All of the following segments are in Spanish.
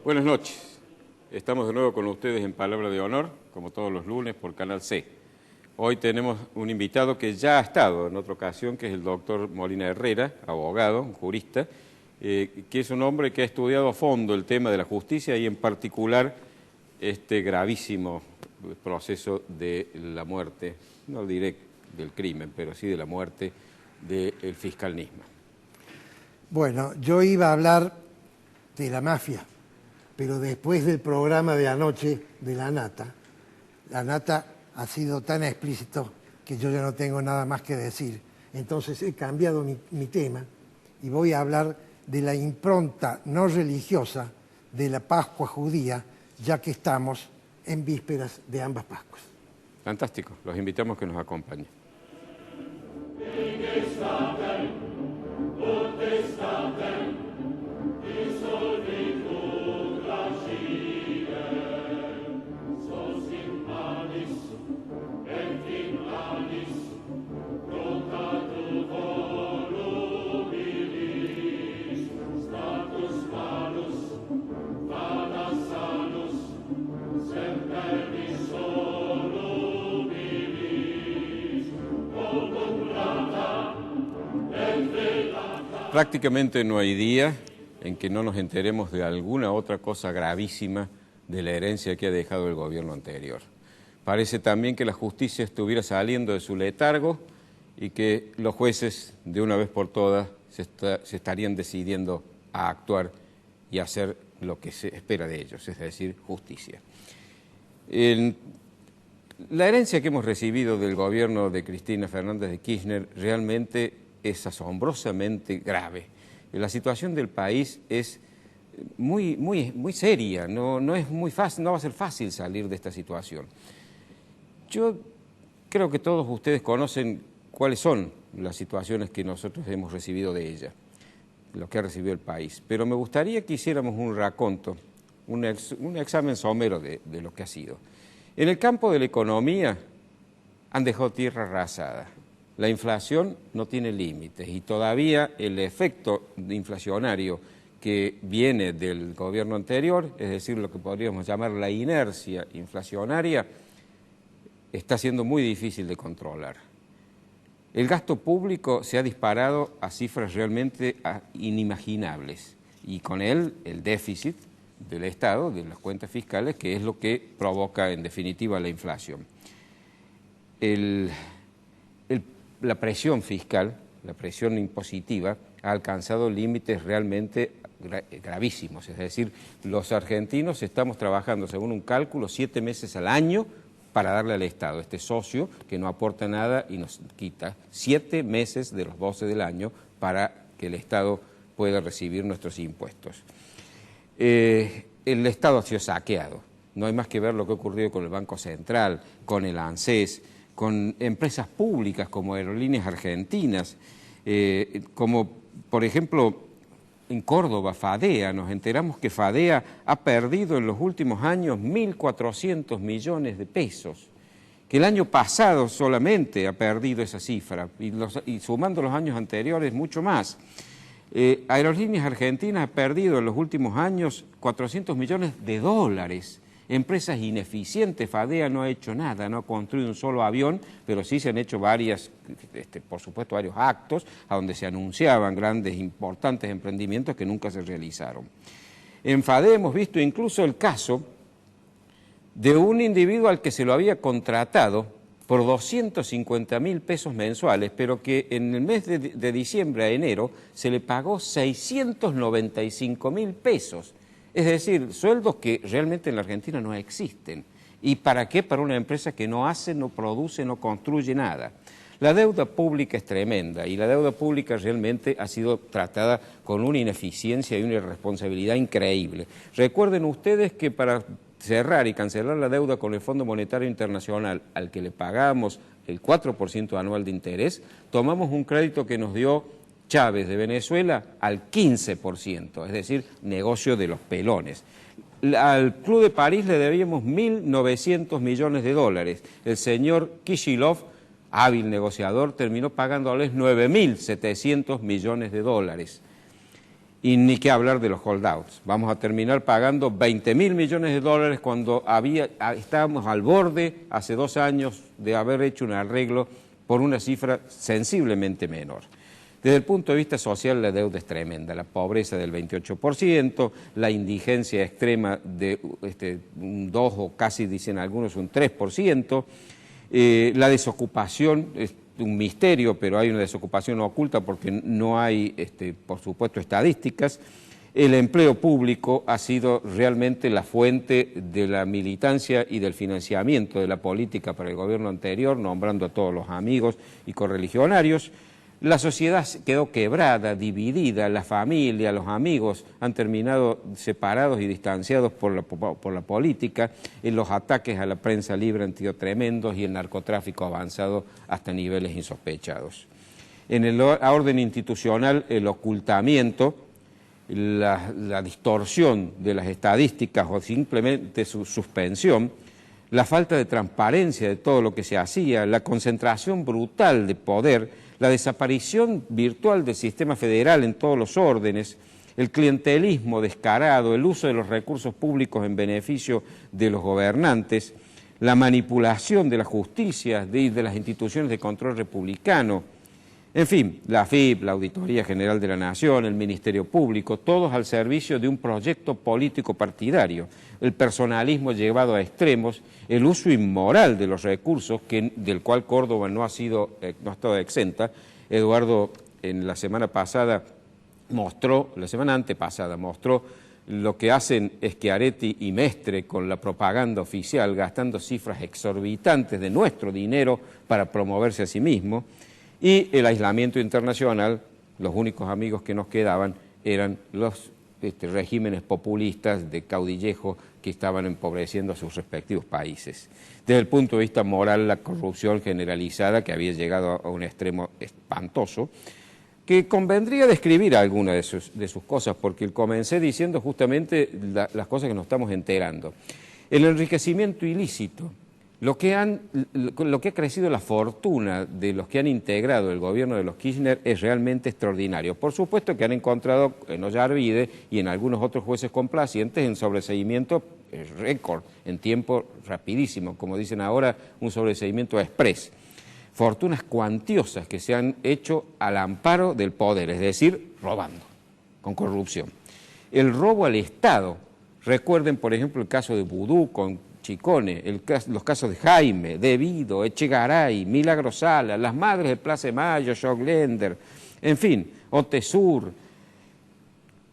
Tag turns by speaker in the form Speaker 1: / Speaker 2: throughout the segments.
Speaker 1: Buenas noches. Estamos de nuevo con ustedes en Palabra de Honor, como todos los lunes por Canal C. Hoy tenemos un invitado que ya ha estado en otra ocasión, que es el doctor Molina Herrera, abogado, un jurista, que es un hombre que ha estudiado a fondo el tema de la justicia y en particular este gravísimo proceso de la muerte, no diré del crimen, pero sí de la muerte del fiscal Nisman.
Speaker 2: Bueno, yo iba a hablar de la mafia, pero después del programa de anoche de la Nata ha sido tan explícito que yo ya no tengo nada más que decir. Entonces he cambiado mi tema y voy a hablar de la impronta no religiosa de la Pascua judía, ya que estamos en vísperas de ambas Pascuas.
Speaker 1: Fantástico, los invitamos a que nos acompañen. Prácticamente no hay día en que no nos enteremos de alguna otra cosa gravísima de la herencia que ha dejado el gobierno anterior. Parece también que la justicia estuviera saliendo de su letargo y que los jueces, de una vez por todas, se estarían decidiendo a actuar y hacer lo que se espera de ellos, es decir, justicia. La herencia que hemos recibido del gobierno de Cristina Fernández de Kirchner realmente es asombrosamente grave. La situación del país es muy seria, no es muy fácil, no va a ser fácil salir de esta situación. Yo creo que todos ustedes conocen cuáles son las situaciones que nosotros hemos recibido de ella, lo que ha recibido el país, pero me gustaría que hiciéramos un raconto, un examen somero de lo que ha sido. En el campo de la economía han dejado tierra arrasada. La inflación no tiene límites y todavía el efecto inflacionario que viene del gobierno anterior, es decir, lo que podríamos llamar la inercia inflacionaria, está siendo muy difícil de controlar. El gasto público se ha disparado a cifras realmente inimaginables y con él el déficit del Estado, de las cuentas fiscales, que es lo que provoca en definitiva la inflación. La presión fiscal, la presión impositiva, ha alcanzado límites realmente gravísimos. Es decir, los argentinos estamos trabajando, según un cálculo, 7 meses al año para darle al Estado, este socio que no aporta nada y nos quita 7 meses de los 12 del año para que el Estado pueda recibir nuestros impuestos. El Estado ha sido saqueado. No hay más que ver lo que ha ocurrido con el Banco Central, con el ANSES, con empresas públicas como Aerolíneas Argentinas, como por ejemplo en Córdoba, FADEA. Nos enteramos que FADEA ha perdido en los últimos años 1.400 millones de pesos, que el año pasado solamente ha perdido esa cifra y sumando los años anteriores mucho más. Aerolíneas Argentinas ha perdido en los últimos años 400 millones de dólares. Empresas ineficientes, FADEA no ha hecho nada, no ha construido un solo avión, pero sí se han hecho por supuesto, varios actos a donde se anunciaban grandes, importantes emprendimientos que nunca se realizaron. En FADEA hemos visto incluso el caso de un individuo al que se lo había contratado por 250.000 pesos mensuales, pero que en el mes de diciembre a enero se le pagó 695.000 pesos. Es decir, sueldos que realmente en la Argentina no existen. ¿Y para qué? Para una empresa que no hace, no produce, no construye nada. La deuda pública es tremenda y la deuda pública realmente ha sido tratada con una ineficiencia y una irresponsabilidad increíble. Recuerden ustedes que para cerrar y cancelar la deuda con el Fondo Monetario Internacional, al que le pagamos el 4% anual de interés, tomamos un crédito que nos dio Chávez de Venezuela al 15%, es decir, negocio de los pelones. Al Club de París le debíamos 1.900 millones de dólares. El señor Kicillof, hábil negociador, terminó pagándoles 9.700 millones de dólares. Y ni qué hablar de los holdouts. Vamos a terminar pagando 20.000 millones de dólares cuando estábamos al borde, hace 2 años, de haber hecho un arreglo por una cifra sensiblemente menor. Desde el punto de vista social, la deuda es tremenda. La pobreza del 28%, la indigencia extrema de un 2 o casi, dicen algunos, un 3%, la desocupación es un misterio, pero hay una desocupación oculta porque no hay, por supuesto, estadísticas. El empleo público ha sido realmente la fuente de la militancia y del financiamiento de la política para el gobierno anterior, nombrando a todos los amigos y correligionarios. La sociedad quedó quebrada, dividida, la familia, los amigos han terminado separados y distanciados por la política, los ataques a la prensa libre han sido tremendos y el narcotráfico ha avanzado hasta niveles insospechados. En la orden institucional, el ocultamiento, la distorsión de las estadísticas o simplemente su suspensión, la falta de transparencia de todo lo que se hacía, la concentración brutal de poder, la desaparición virtual del sistema federal en todos los órdenes, el clientelismo descarado, el uso de los recursos públicos en beneficio de los gobernantes, la manipulación de la justicia y de las instituciones de control republicano, en fin, la AFIP, la Auditoría General de la Nación, el Ministerio Público, todos al servicio de un proyecto político partidario, el personalismo llevado a extremos, el uso inmoral de los recursos, del cual Córdoba no ha estado exenta. Eduardo en la semana antepasada mostró lo que hacen Schiaretti y Mestre con la propaganda oficial, gastando cifras exorbitantes de nuestro dinero para promoverse a sí mismo. Y el aislamiento internacional, los únicos amigos que nos quedaban eran los regímenes populistas de caudillejo que estaban empobreciendo a sus respectivos países. Desde el punto de vista moral, la corrupción generalizada, que había llegado a un extremo espantoso, que convendría describir algunas de sus cosas, porque comencé diciendo justamente las cosas que nos estamos enterando. El enriquecimiento ilícito, lo que ha crecido la fortuna de los que han integrado el gobierno de los Kirchner es realmente extraordinario. Por supuesto que han encontrado en Ollarvide y en algunos otros jueces complacientes en sobreseimiento récord, en tiempo rapidísimo, como dicen ahora, un sobreseimiento express. Fortunas cuantiosas que se han hecho al amparo del poder, es decir, robando, con corrupción. El robo al Estado, recuerden por ejemplo el caso de Vudú con Chicone, los casos de Jaime, De Vido, Echegaray, Milagro Sala, las madres de Plaza de Mayo, Joclender, en fin, Otesur,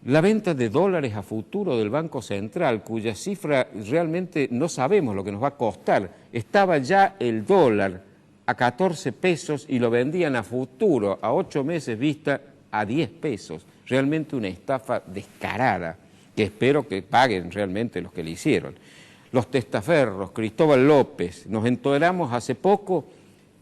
Speaker 1: la venta de dólares a futuro del Banco Central, cuya cifra realmente no sabemos lo que nos va a costar. Estaba ya el dólar a 14 pesos y lo vendían a futuro, a 8 meses vista, a 10 pesos. Realmente una estafa descarada, que espero que paguen realmente los que le hicieron. Los testaferros, Cristóbal López, nos enteramos hace poco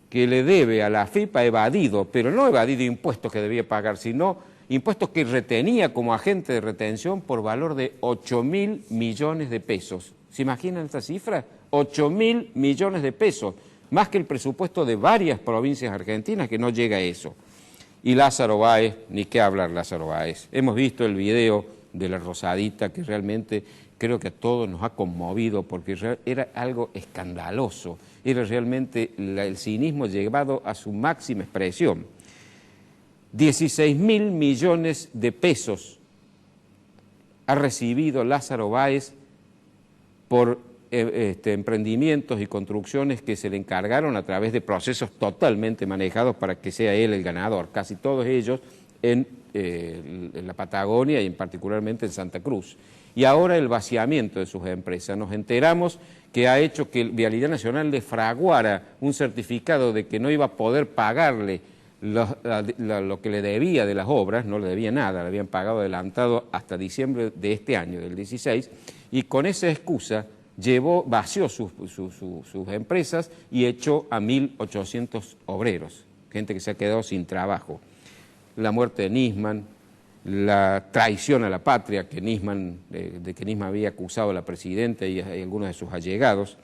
Speaker 1: que le debe a la AFIP, ha evadido, pero no evadido impuestos que debía pagar, sino impuestos que retenía como agente de retención por valor de 8.000 millones de pesos. ¿Se imaginan esta cifra? 8.000 millones de pesos, más que el presupuesto de varias provincias argentinas que no llega a eso. Y Lázaro Báez, ni qué hablar Lázaro Báez. Hemos visto el video de la Rosadita que realmente creo que a todos nos ha conmovido porque era algo escandaloso, era realmente el cinismo llevado a su máxima expresión. 16.000 millones de pesos ha recibido Lázaro Báez por emprendimientos y construcciones que se le encargaron a través de procesos totalmente manejados para que sea él el ganador, casi todos ellos en la Patagonia y particularmente en Santa Cruz. Y ahora el vaciamiento de sus empresas. Nos enteramos que ha hecho que Vialidad Nacional le fraguara un certificado de que no iba a poder pagarle lo que le debía de las obras, no le debía nada, le habían pagado adelantado hasta diciembre de este año, del 16, y con esa excusa vació sus empresas y echó a 1.800 obreros, gente que se ha quedado sin trabajo. La muerte de Nisman, la traición a la patria de que Nisman había acusado a la presidenta y a algunos de sus allegados,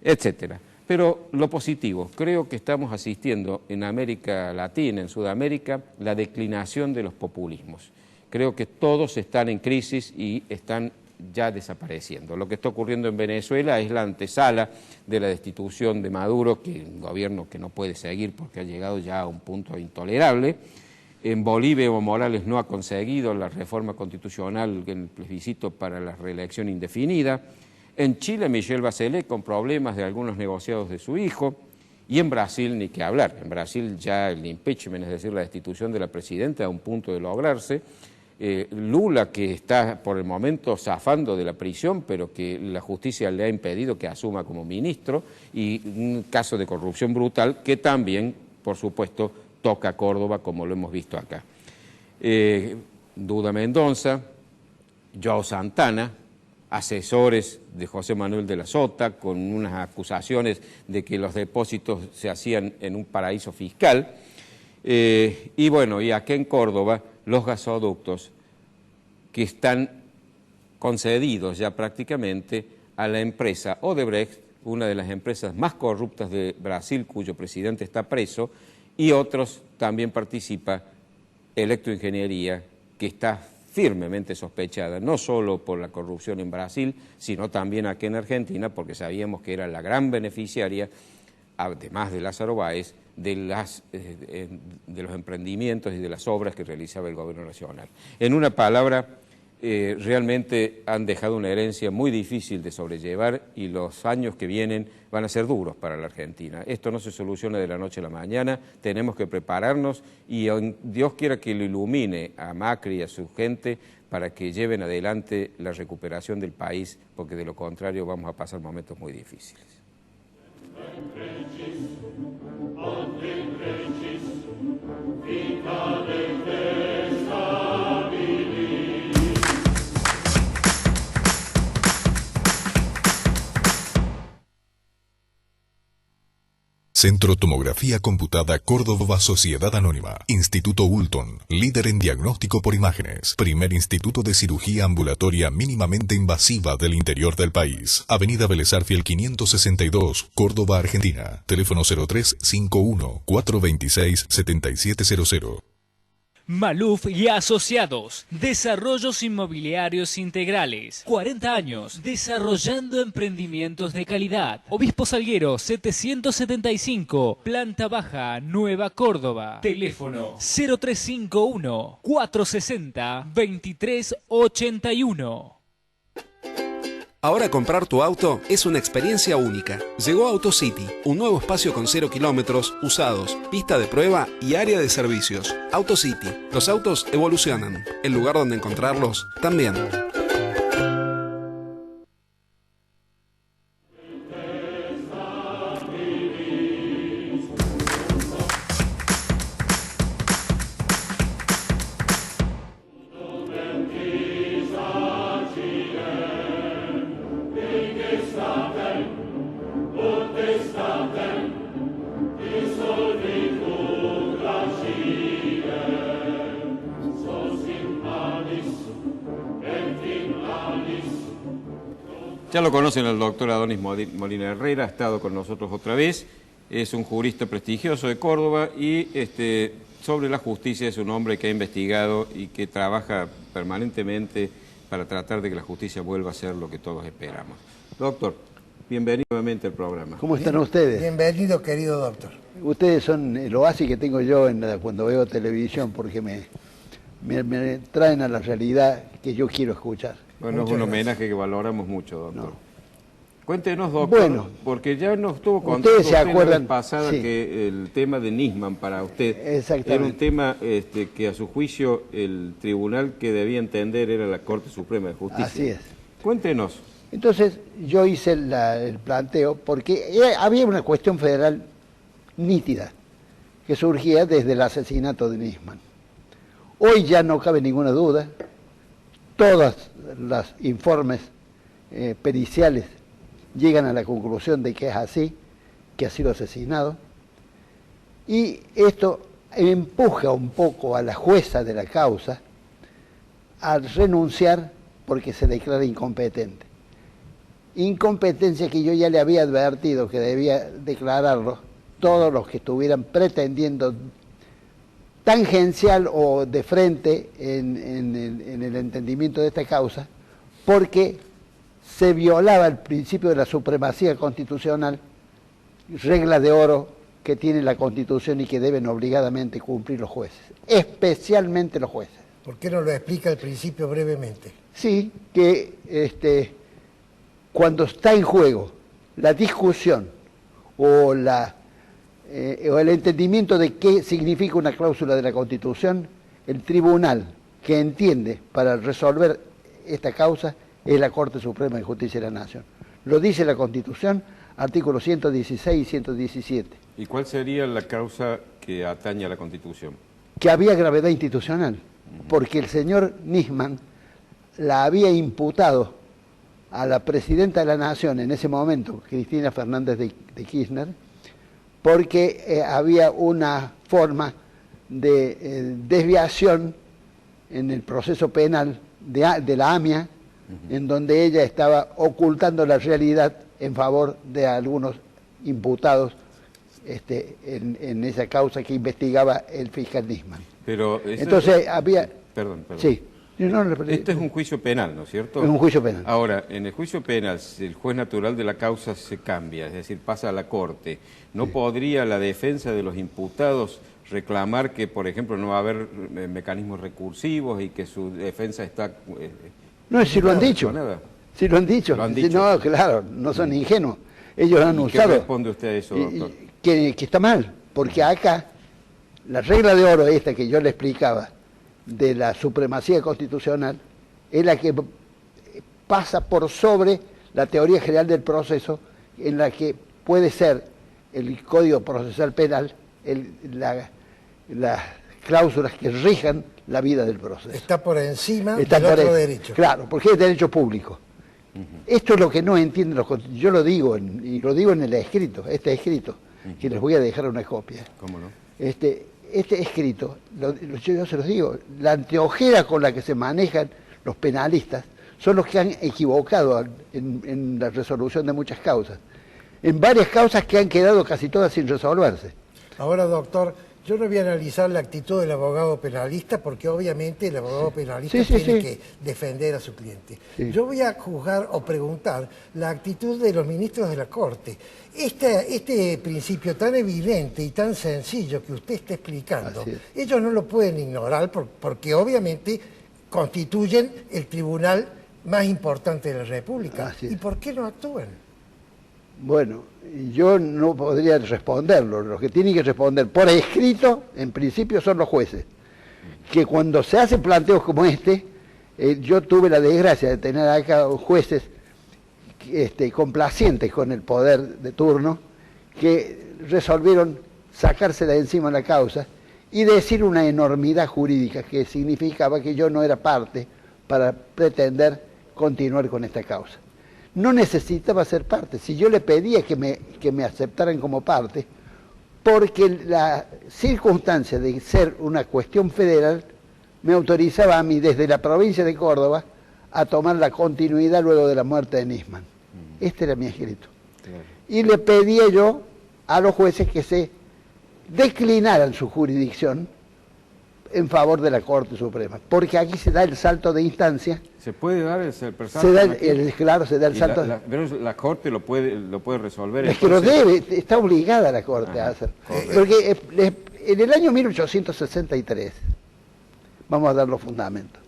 Speaker 1: etcétera. Pero lo positivo, creo que estamos asistiendo en América Latina, en Sudamérica, la declinación de los populismos. Creo que todos están en crisis y están ya desapareciendo. Lo que está ocurriendo en Venezuela es la antesala de la destitución de Maduro, que es un gobierno que no puede seguir porque ha llegado ya a un punto intolerable. En Bolivia, Evo Morales no ha conseguido la reforma constitucional en el plebiscito para la reelección indefinida. En Chile, Michelle Bachelet con problemas de algunos negociados de su hijo. Y en Brasil, ni que hablar. En Brasil ya el impeachment, es decir, la destitución de la presidenta, a un punto de lograrse. Lula, que está por el momento zafando de la prisión, pero que la justicia le ha impedido que asuma como ministro. Y un caso de corrupción brutal que también, por supuesto, toca a Córdoba, como lo hemos visto acá. Duda Mendoza, Joao Santana, asesores de José Manuel de la Sota, con unas acusaciones de que los depósitos se hacían en un paraíso fiscal. Y bueno, y aquí en Córdoba, los gasoductos que están concedidos ya prácticamente a la empresa Odebrecht, una de las empresas más corruptas de Brasil, cuyo presidente está preso, y otros también participa Electroingeniería, que está firmemente sospechada, no solo por la corrupción en Brasil, sino también aquí en Argentina, porque sabíamos que era la gran beneficiaria, además de Lázaro Báez, de los emprendimientos y de las obras que realizaba el gobierno nacional. En una palabra, realmente han dejado una herencia muy difícil de sobrellevar y los años que vienen van a ser duros para la Argentina. Esto no se soluciona de la noche a la mañana, tenemos que prepararnos y Dios quiera que lo ilumine a Macri y a su gente para que lleven adelante la recuperación del país, porque de lo contrario vamos a pasar momentos muy difíciles.
Speaker 3: Centro Tomografía Computada Córdoba Sociedad Anónima. Instituto Ulton, líder en diagnóstico por imágenes. Primer instituto de cirugía ambulatoria mínimamente invasiva del interior del país. Avenida Vélez Arfiel 562, Córdoba, Argentina. Teléfono 0351-426-7700.
Speaker 4: Maluf y Asociados, Desarrollos Inmobiliarios Integrales, 40 años, desarrollando emprendimientos de calidad. Obispo Salguero, 775, Planta Baja, Nueva Córdoba. Teléfono 0351-460-2381.
Speaker 5: Ahora comprar tu auto es una experiencia única. Llegó AutoCity, un nuevo espacio con 0 kilómetros, usados, pista de prueba y área de servicios. AutoCity, los autos evolucionan. El lugar donde encontrarlos también.
Speaker 1: Ya lo conocen al doctor Adonis Molina Herrera, ha estado con nosotros otra vez, es un jurista prestigioso de Córdoba y sobre la justicia es un hombre que ha investigado y que trabaja permanentemente para tratar de que la justicia vuelva a ser lo que todos esperamos. Doctor, bienvenido nuevamente al programa.
Speaker 6: ¿Cómo están ustedes?
Speaker 2: Bienvenido, querido doctor.
Speaker 6: Ustedes son el oasis que tengo yo cuando veo televisión, porque me traen a la realidad que yo quiero escuchar.
Speaker 1: Bueno, es un homenaje que valoramos mucho, doctor. Cuéntenos, doctor,
Speaker 6: Bueno,
Speaker 1: porque ya nos estuvo contando
Speaker 6: ustedes se
Speaker 1: usted la
Speaker 6: acuerdan,
Speaker 1: vez pasada
Speaker 6: sí,
Speaker 1: que el tema de Nisman para usted
Speaker 6: exactamente,
Speaker 1: era un tema que a su juicio el tribunal que debía entender era la Corte Suprema de Justicia.
Speaker 6: así es.
Speaker 1: Cuéntenos.
Speaker 6: Entonces yo hice el planteo porque había una cuestión federal nítida que surgía desde el asesinato de Nisman. Hoy ya no cabe ninguna duda, todos los informes periciales llegan a la conclusión de que es así, que ha sido asesinado, y esto empuja un poco a la jueza de la causa a renunciar porque se declara incompetente. Incompetencia que yo ya le había advertido que debía declararlo todos los que estuvieran pretendiendo tangencial o de frente en el entendimiento de esta causa, porque se violaba el principio de la supremacía constitucional, regla de oro que tiene la Constitución y que deben obligadamente cumplir los jueces, especialmente los jueces.
Speaker 2: ¿Por qué no lo explica al principio brevemente?
Speaker 6: Sí, que cuando está en juego la discusión o el entendimiento de qué significa una cláusula de la Constitución, el tribunal que entiende para resolver esta causa es la Corte Suprema de Justicia de la Nación. Lo dice la Constitución, artículos 116 y 117.
Speaker 1: ¿Y cuál sería la causa que atañe a la Constitución?
Speaker 6: Que había gravedad institucional, porque el señor Nisman la había imputado a la presidenta de la Nación en ese momento, Cristina Fernández de Kirchner, porque había una forma de desviación en el proceso penal de la AMIA, en donde ella estaba ocultando la realidad en favor de algunos imputados en esa causa que investigaba el fiscal Nisman.
Speaker 1: Pero
Speaker 6: entonces había...
Speaker 1: Perdón.
Speaker 6: Sí.
Speaker 1: Este es un juicio penal, ¿no es cierto?
Speaker 6: Es un juicio penal.
Speaker 1: Ahora, en el juicio penal, si el juez natural de la causa se cambia, es decir, pasa a la Corte, ¿no podría la defensa de los imputados reclamar que, por ejemplo, no va a haber mecanismos recursivos y que su defensa está...
Speaker 6: No, si lo han dicho. Si lo han dicho.
Speaker 1: ¿Lo han dicho?
Speaker 6: No, claro, no son ingenuos. Ellos han usado...
Speaker 1: ¿Qué responde usted a eso, doctor?
Speaker 6: Que está mal, porque acá la regla de oro esta que yo le explicaba de la supremacía constitucional es la que pasa por sobre la teoría general del proceso, en la que puede ser el Código Procesal Penal las cláusulas que rijan la vida del proceso.
Speaker 2: Está por encima del otro derecho.
Speaker 6: Claro, porque es derecho público. Esto es lo que no entienden los constitucionalistas. Yo lo digo, y lo digo en el escrito, este escrito, que les voy a dejar una copia.
Speaker 1: ¿Cómo no?
Speaker 6: Este escrito, yo se los digo, la anteojera con la que se manejan los penalistas son los que han equivocado en la resolución de muchas causas. En varias causas que han quedado casi todas sin resolverse.
Speaker 2: Ahora, doctor, yo no voy a analizar la actitud del abogado penalista porque obviamente el abogado penalista tiene que defender a su cliente. Sí. Yo voy a juzgar o preguntar la actitud de los ministros de la Corte. Este principio tan evidente y tan sencillo que usted está explicando, ellos no lo pueden ignorar porque obviamente constituyen el tribunal más importante de la República. ¿Y por qué no actúan?
Speaker 6: Bueno, yo no podría responderlo. Los que tienen que responder por escrito, en principio, son los jueces. Que cuando se hacen planteos como yo tuve la desgracia de tener acá jueces complacientes con el poder de turno, que resolvieron sacarse de encima la causa y decir una enormidad jurídica que significaba que yo no era parte para pretender continuar con esta causa. No necesitaba ser parte, si yo le pedía que me aceptaran como parte, porque la circunstancia de ser una cuestión federal me autorizaba a mí desde la provincia de Córdoba a tomar la continuidad luego de la muerte de Nisman. Este era mi escrito. Claro. Y le pedía yo a los jueces que se declinaran su jurisdicción en favor de la Corte Suprema, porque aquí se da el salto de instancia.
Speaker 1: ¿Se puede dar el salto?
Speaker 6: Claro, se da el salto.
Speaker 1: Pero la Corte lo puede resolver.
Speaker 6: Es que lo debe, está obligada la Corte a hacer. Porque en el año 1863, vamos a dar los fundamentos,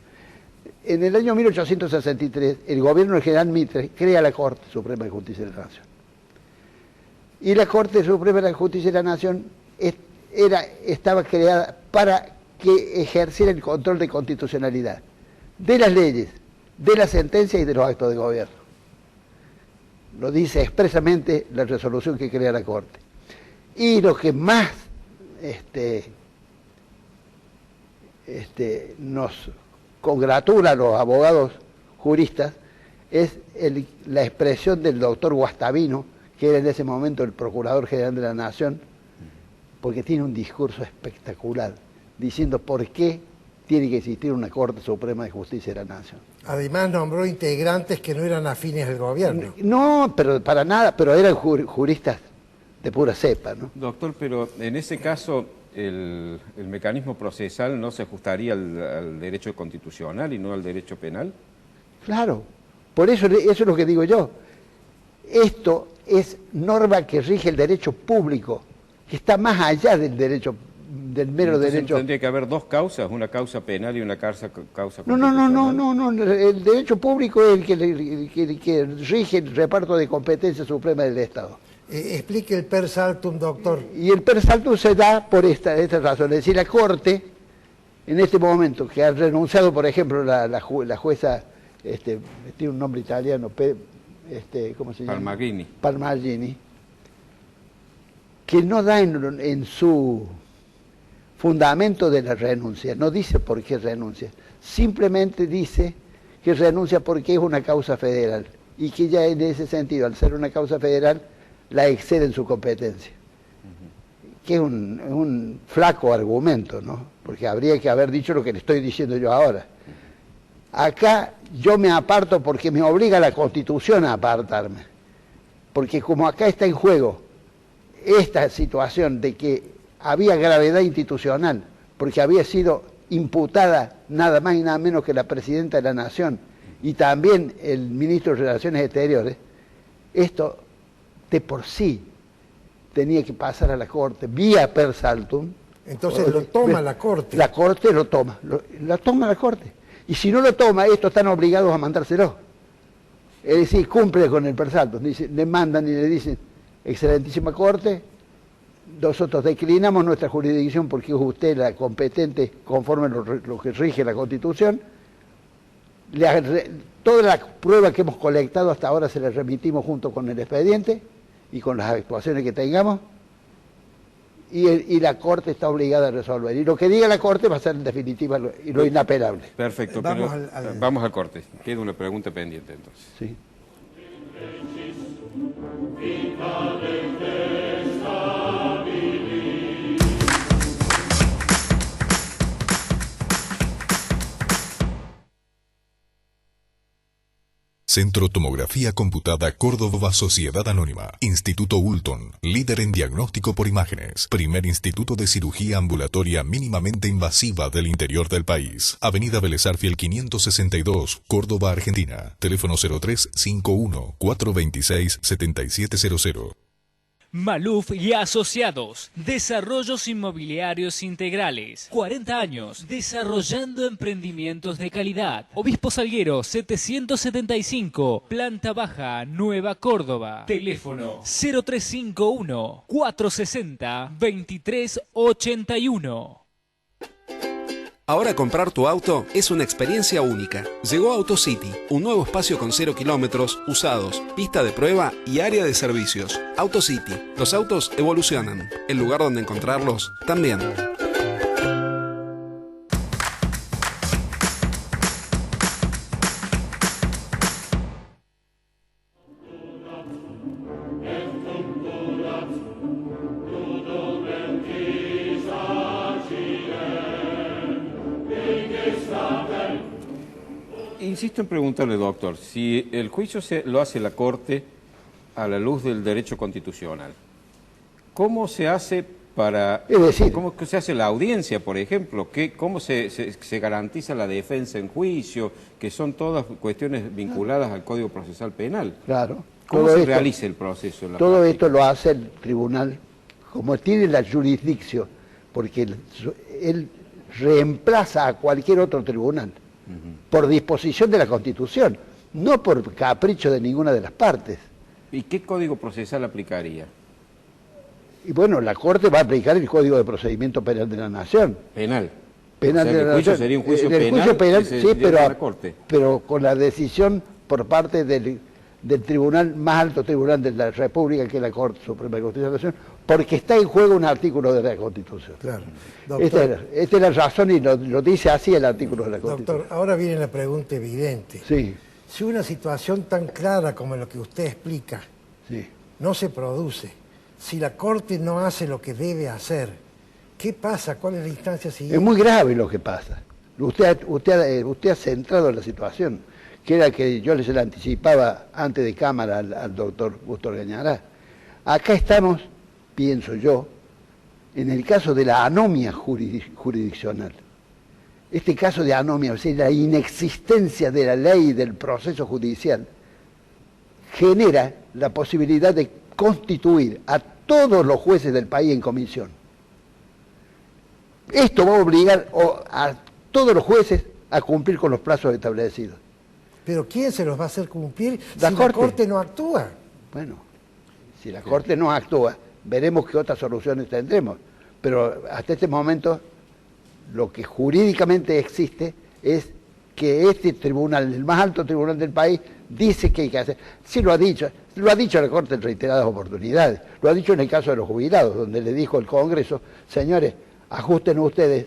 Speaker 6: En el año 1863, el gobierno del general Mitre crea la Corte Suprema de Justicia de la Nación. Y la Corte Suprema de Justicia de la Nación estaba creada para que ejerciera el control de constitucionalidad de las leyes, de las sentencias y de los actos de gobierno. Lo dice expresamente la resolución que crea la Corte. Y lo que más nos congratula a los abogados juristas es la expresión del doctor Guastavino, que era en ese momento el Procurador General de la Nación, porque tiene un discurso espectacular, diciendo por qué tiene que existir una Corte Suprema de Justicia de la Nación.
Speaker 2: Además nombró integrantes que no eran afines al gobierno.
Speaker 6: No, pero para nada, pero eran juristas de pura cepa, ¿no?
Speaker 1: Doctor, pero en ese caso el mecanismo procesal no se ajustaría al derecho constitucional y no al derecho penal.
Speaker 6: Claro, por eso es lo que digo yo. Esto es norma que rige el derecho público, que está más allá del derecho, del mero
Speaker 1: Entonces,
Speaker 6: derecho.
Speaker 1: ¿tendría que haber dos causas, una causa penal y una causa
Speaker 6: No,
Speaker 1: constitucional?
Speaker 6: el derecho público es el que rige el reparto de competencias suprema del Estado.
Speaker 2: Explique el per saltum, doctor.
Speaker 6: Y el per saltum se da por esta razón, es decir, la Corte, en este momento, que ha renunciado, por ejemplo, la jueza, tiene un nombre italiano, ¿cómo se llama? Palmagini, que no da en su fundamento de la renuncia, no dice por qué renuncia, simplemente dice que renuncia porque es una causa federal y que ya en ese sentido, al ser una causa federal, la excede en su competencia. Que es un flaco argumento, ¿no? Porque habría que haber dicho lo que le estoy diciendo yo ahora. Acá yo me aparto porque me obliga la Constitución a apartarme. Porque como acá está en juego esta situación de que había gravedad institucional, porque había sido imputada nada más y nada menos que la Presidenta de la Nación y también el Ministro de Relaciones Exteriores, esto de por sí tenía que pasar a la Corte vía per saltum.
Speaker 2: Entonces lo toma la Corte.
Speaker 6: La Corte lo toma, la toma la Corte. Y si no lo toma, estos están obligados a mandárselo. Es decir, cumple con el per saltum. Le mandan y le dicen, excelentísima Corte, nosotros declinamos nuestra jurisdicción porque es usted la competente conforme lo que rige la Constitución. Toda la prueba que hemos colectado hasta ahora se la remitimos junto con el expediente y con las actuaciones que tengamos, y la Corte está obligada a resolver. Y lo que diga la Corte va a ser en definitiva lo inapelable.
Speaker 1: Perfecto, vamos al corte. Queda una pregunta pendiente entonces.
Speaker 6: Sí.
Speaker 3: Centro Tomografía Computada Córdoba Sociedad Anónima. Instituto Ulton, líder en diagnóstico por imágenes. Primer instituto de cirugía ambulatoria mínimamente invasiva del interior del país. Avenida Vélez Arfiel 562, Córdoba, Argentina. Teléfono 0351 426 7700.
Speaker 4: Maluf y Asociados, Desarrollos Inmobiliarios Integrales, 40 años, desarrollando emprendimientos de calidad. Obispo Salguero 775, Planta Baja, Nueva Córdoba. Teléfono 0351 460 2381.
Speaker 5: Ahora comprar tu auto es una experiencia única. Llegó AutoCity, un nuevo espacio con 0 kilómetros, usados, pista de prueba y área de servicios. AutoCity, los autos evolucionan. El lugar donde encontrarlos también.
Speaker 1: Insisto en preguntarle, doctor, si el juicio lo hace la Corte a la luz del derecho constitucional, ¿cómo se hace cómo se hace la audiencia, por ejemplo? ¿Cómo se garantiza la defensa en juicio? Que son todas cuestiones vinculadas al Código Procesal Penal.
Speaker 6: Claro.
Speaker 1: ¿Cómo se realiza el proceso en la
Speaker 6: Todo
Speaker 1: práctica?
Speaker 6: esto lo hace el tribunal, como tiene la jurisdicción, porque él reemplaza a cualquier otro tribunal. por disposición de la Constitución, no por capricho de ninguna de las partes.
Speaker 1: ¿Y qué código procesal aplicaría?
Speaker 6: Y bueno, la Corte va a aplicar el Código de Procedimiento Penal de la Nación.
Speaker 1: Penal.
Speaker 6: Penal
Speaker 1: O sea,
Speaker 6: de la
Speaker 1: el juicio
Speaker 6: Nación.
Speaker 1: sería un juicio
Speaker 6: El
Speaker 1: penal,
Speaker 6: juicio penal,
Speaker 1: que se
Speaker 6: sí,
Speaker 1: lleva a la Corte.
Speaker 6: pero con la decisión por parte del tribunal, más alto tribunal de la República, que es la Corte Suprema de Justicia de la Nación, porque está en juego un artículo de la Constitución.
Speaker 2: Claro.
Speaker 6: Esta
Speaker 2: Doctor,
Speaker 6: es la razón y lo dice así el artículo de la Constitución.
Speaker 2: doctor, ahora viene la pregunta evidente.
Speaker 6: Sí,
Speaker 2: Si una situación tan clara como lo que usted explica
Speaker 6: sí.
Speaker 2: no se produce, si la Corte no hace lo que debe hacer, ¿qué pasa? ¿Cuál es la instancia siguiente?
Speaker 6: Es muy grave lo que pasa. Usted ha centrado la situación, que era que yo se la anticipaba antes de cámara al doctor Gusto Gañará. Acá estamos, pienso yo, en el caso de la anomia jurisdiccional. Este caso de anomia, es decir, la inexistencia de la ley y del proceso judicial, genera la posibilidad de constituir a todos los jueces del país en comisión. Esto va a obligar a todos los jueces a cumplir con los plazos establecidos.
Speaker 2: ¿Pero quién se los va a hacer cumplir
Speaker 6: La
Speaker 2: si
Speaker 6: Corte.
Speaker 2: la Corte no actúa?
Speaker 6: Bueno, si la Corte no actúa, veremos qué otras soluciones tendremos. Pero hasta este momento, lo que jurídicamente existe es que este tribunal, el más alto tribunal del país, dice que hay que hacer. Sí lo ha dicho la Corte en reiteradas oportunidades. Lo ha dicho en el caso de los jubilados, donde le dijo el Congreso, señores, ajusten ustedes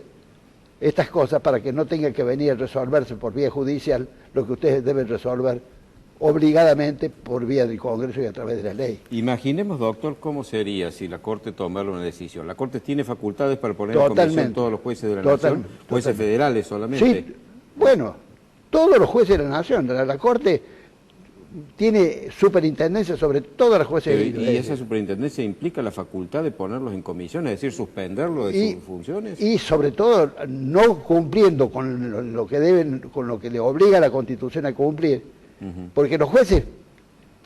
Speaker 6: estas cosas para que no tenga que venir a resolverse por vía judicial lo que ustedes deben resolver obligadamente por vía del Congreso y a través de la ley.
Speaker 1: Imaginemos, doctor, cómo sería si la Corte tomara una decisión. La Corte tiene facultades para poner en comisión todos los jueces de la Nación, jueces federales solamente.
Speaker 6: Sí, bueno, todos los jueces de la Nación. La Corte tiene superintendencia sobre todas las jueces.
Speaker 1: ¿Y esa superintendencia implica la facultad de ponerlos en comisión, es decir, suspenderlo de sus funciones?
Speaker 6: Y sobre todo, no cumpliendo con lo que deben, con lo que le obliga la Constitución a cumplir, porque los jueces,